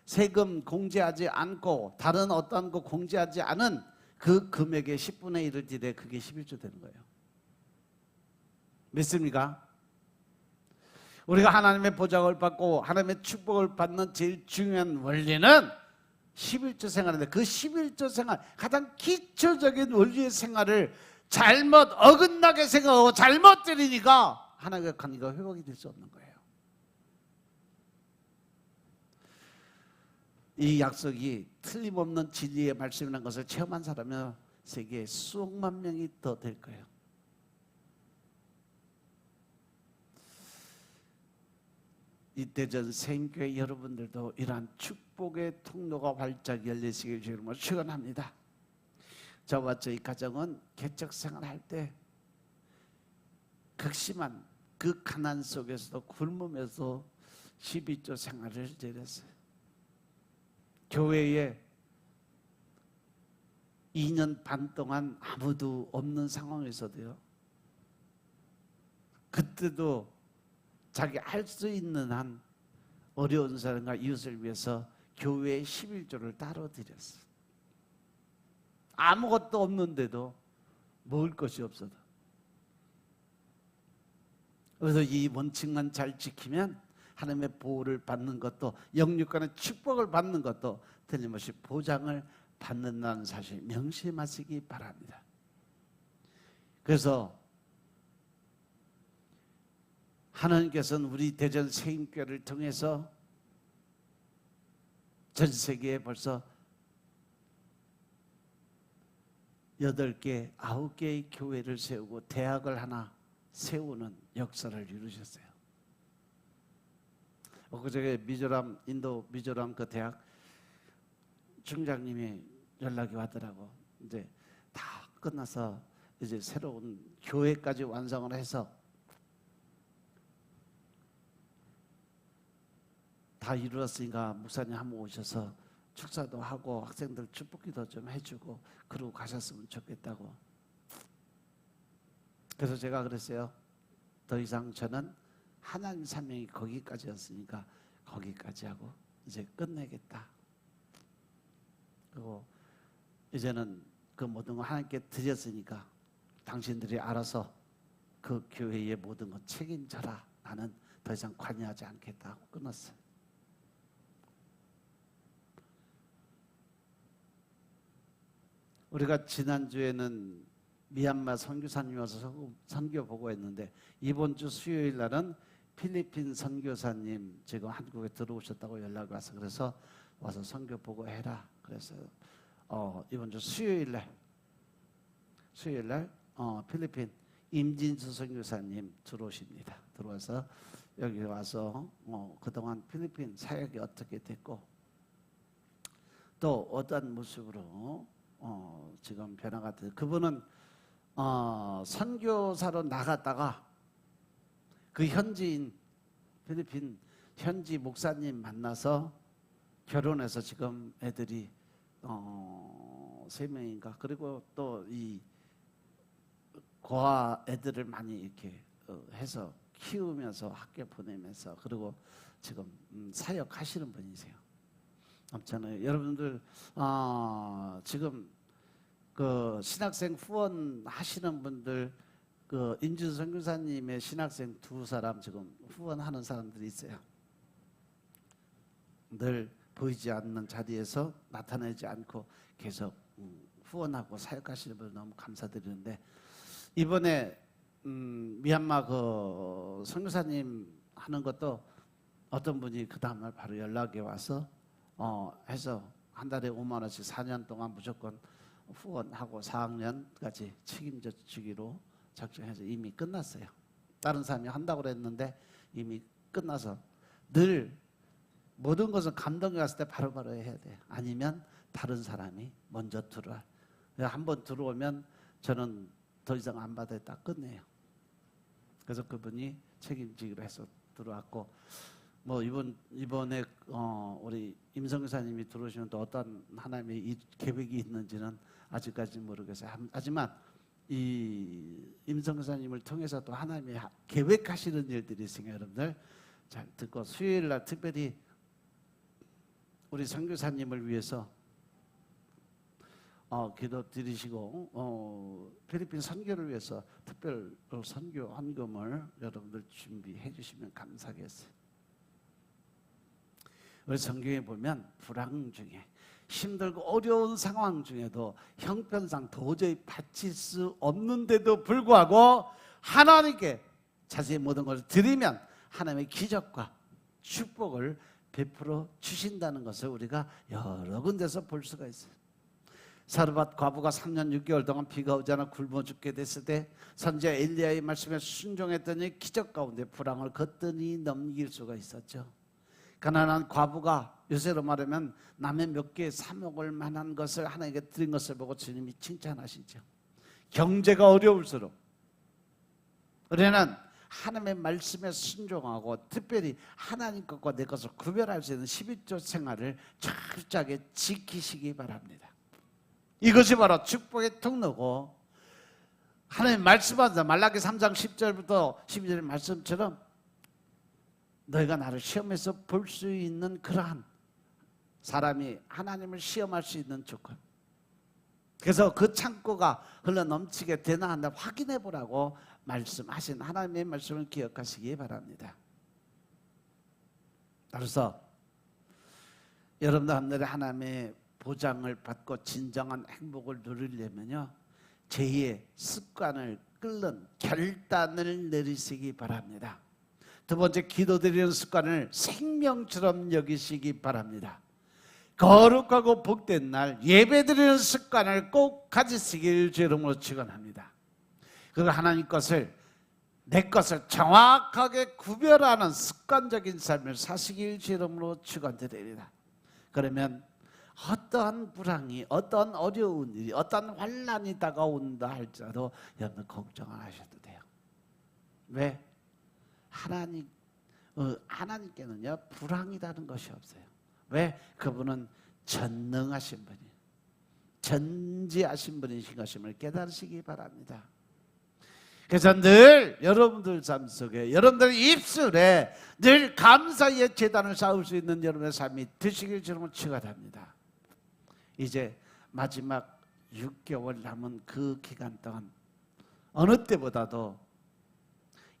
세금 공제하지 않고 다른 어떤 거 공제하지 않은 그 금액의 10분의 1을 드려, 그게 11조 되는 거예요. 믿습니까? 우리가 하나님의 보장을 받고 하나님의 축복을 받는 제일 중요한 원리는 11조 생활인데, 그 11조 생활, 가장 기초적인 원리의 생활을 잘못 어긋나게 생각하고 잘못 드리니까 하나님의 관계가 회복이 될 수 없는 거예요. 이 약속이 틀림없는 진리의 말씀이라는 것을 체험한 사람은 세계에 수억만 명이 더 될 거예요. 이 대전 생교회 여러분들도 이러한 축복의 통로가 활짝 열리시길 주님으로 축원합니다. 저와 저희 가정은 개척 생활할 때 극심한 그 가난 속에서도 굶으면서 12조 생활을 지냈어요. 교회에 2년 반 동안 아무도 없는 상황에서도요, 그때도 자기 할 수 있는 한 어려운 사람과 이웃을 위해서 교회에 11조를 따로 드렸어요. 아무것도 없는데도, 먹을 것이 없어도. 그래서 이 원칙만 잘 지키면 하나님의 보호를 받는 것도, 영육간의 축복을 받는 것도 틀림없이 보장을 받는다는 사실 명심하시기 바랍니다. 그래서 하나님께서는 우리 대전 세임교회를 통해서 전 세계에 벌써 8개, 9개의 교회를 세우고 대학을 하나 세우는 역사를 이루셨어요. 그저께 미조람, 인도 미조람 그 대학 중장님이 연락이 왔더라고. 이제 다 끝나서 이제 새로운 교회까지 완성을 해서 다 이루었으니까 목사님 한번 오셔서 축사도 하고 학생들 축복기도 좀 해주고 그러고 가셨으면 좋겠다고. 그래서 제가 그랬어요. 더 이상 저는 하나님 사명이 거기까지였으니까 거기까지 하고 이제 끝내겠다. 그리고 이제는 그 모든 거 하나님께 드렸으니까 당신들이 알아서 그 교회의 모든 것 책임져라. 나는 더 이상 관여하지 않겠다 하고 끊었어요. 우리가 지난주에는 미얀마 선교사님이 와서 선교 보고했는데, 이번 주 수요일 날은 필리핀 선교사님 지금 한국에 들어오셨다고 연락이 와서, 그래서 와서 선교 보고 해라. 그래서 이번 주 수요일날 필리핀 임진수 선교사님 들어오십니다. 들어와서 여기 와서 그동안 필리핀 사역이 어떻게 됐고 또 어떤 모습으로 지금 변화가 됐. 그분은 선교사로 나갔다가 그 현지인 필리핀 현지 목사님 만나서 결혼해서 지금 애들이 3명인가. 그리고 또 이 고아 애들을 많이 이렇게 해서 키우면서 학교 보내면서 그리고 지금 사역하시는 분이세요. 없잖아요. 여러분들 지금 그 신학생 후원하시는 분들 그 임진수 선교사님의 신학생 2사람 지금 후원하는 사람들이 있어요. 늘 보이지 않는 자리에서 나타나지 않고 계속 후원하고 사역하시는 분 너무 감사드리는데 이번에 미얀마 그 선교사님 하는 것도 어떤 분이 그 다음날 바로 연락이 와서 해서 한 달에 5만 원씩 4년 동안 무조건 후원하고 4학년까지 책임져 주기로 작정해서 이미 끝났어요. 다른 사람이 한다고 그랬는데 이미 끝나서 늘 모든 것은 감동이 왔을 때 바로바로 해야 돼요. 아니면 다른 사람이 먼저 들어와. 한번 들어오면 저는 더 이상 안 받아요. 딱 끝내요. 그래서 그분이 책임지기로 해서 들어왔고 뭐 이번에 우리 임성교사님이 들어오시면 또 어떤 하나님의 이 계획이 있는지는 아직까지 모르겠어요. 하지만 이 임성교사님을 통해서 또 하나님이 계획하시는 일들이 있으니까 여러분들 잘 듣고 수요일날 특별히 우리 선교사님을 위해서 기도 드리시고 필리핀 선교를 위해서 특별 선교 헌금을 여러분들 준비해 주시면 감사하겠어요. 우리 성경에 보면 불황 중에 힘들고 어려운 상황 중에도 형편상 도저히 바칠 수 없는데도 불구하고 하나님께 자신의 모든 것을 드리면 하나님의 기적과 축복을 베풀어 주신다는 것을 우리가 여러 군데서 볼 수가 있어요. 사르밧 과부가 3년 6개월 동안 비가 오지 않아 굶어 죽게 됐을 때 선지자 엘리야의 말씀에 순종했더니 기적 가운데 불황을 거뜬히 넘길 수가 있었죠. 가난한 과부가 요새로 말하면 남의 몇 개 사 먹을 만한 것을 하나님께 드린 것을 보고 주님이 칭찬하시죠. 경제가 어려울수록 우리는 하나님의 말씀에 순종하고 특별히 하나님 것과 내 것을 구별할 수 있는 11조 생활을 철저하게 지키시기 바랍니다. 이것이 바로 축복의 통로고 하나님 말씀하자 말라기 3장 10절부터 12절의 말씀처럼 너희가 나를 시험해서 볼 수 있는 그러한 사람이 하나님을 시험할 수 있는 조건. 그래서 그 창고가 흘러 넘치게 되나 한다 확인해 보라고 말씀하신 하나님의 말씀을 기억하시기 바랍니다. 따라서 여러분들 한날에 하나님의 보장을 받고 진정한 행복을 누리려면요 제2의 습관을 끓는 결단을 내리시기 바랍니다. 두 번째, 기도드리는 습관을 생명처럼 여기시기 바랍니다. 거룩하고 복된 날 예배드리는 습관을 꼭 가지시길 주 이름으로 축원합니다. 그리고 하나님 것을 내 것을 정확하게 구별하는 습관적인 삶을 사시길 주 이름으로 축원드립니다. 그러면 어떠한 불황이, 어떠한 어려운 일이, 어떠한 환난이 다가온다 할지라도 여러분 걱정 안 하셔도 돼요. 왜? 하나님께는요 불황이라는 것이 없어요. 왜? 그분은 전능하신 분이에요. 전지하신 분이신 것임을 깨달으시기 바랍니다. 그래서 늘 여러분들 삶 속에 여러분들 입술에 늘 감사의 제단을 쌓을 수 있는 여러분의 삶이 되시길 주님은 축원합니다. 이제 마지막 6개월 남은 그 기간 동안 어느 때보다도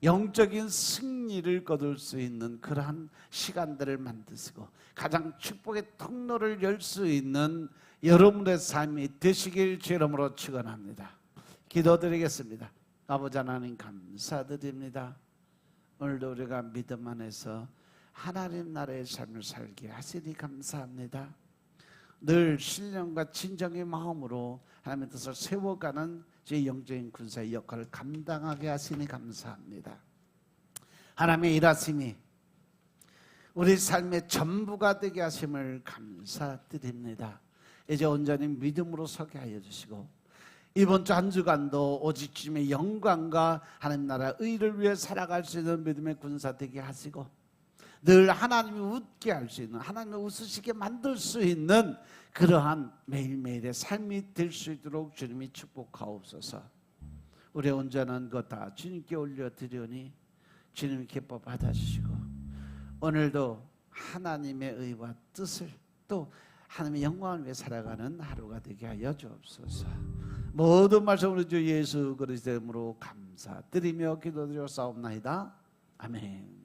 영적인 승리를 거둘 수 있는 그러한 시간들을 만드시고 가장 축복의 통로를 열 수 있는 여러분의 삶이 되시길 주 이름으로 축원합니다. 기도드리겠습니다. 아버지 하나님 감사드립니다. 오늘도 우리가 믿음 안에서 하나님 나라의 삶을 살게 하시니 감사합니다. 늘 신령과 진정의 마음으로 하나님의 뜻을 세워가는 제 영적인 군사의 역할을 감당하게 하시니 감사합니다. 하나님의 일하심이 우리 삶의 전부가 되게 하심을 감사드립니다. 이제 온전히 믿음으로 서게 하여 주시고 이번 주 한 주간도 오직 주님의 영광과 하나님 나라 의를 위해 살아갈 수 있는 믿음의 군사 되게 하시고 늘 하나님이 웃게 할 수 있는, 하나님을 웃으시게 만들 수 있는 그러한 매일매일의 삶이 될 수 있도록 주님이 축복하옵소서. 우리의 온전한 것 다 주님께 올려드리오니 주님 기뻐 받아주시고 오늘도 하나님의 의와 뜻을 또 하나님의 영광을 위해 살아가는 하루가 되게 하여 주옵소서. 모든 말씀으로 주 예수 그리스도 이름으로 감사드리며 기도드려 싸움나이다. 아멘.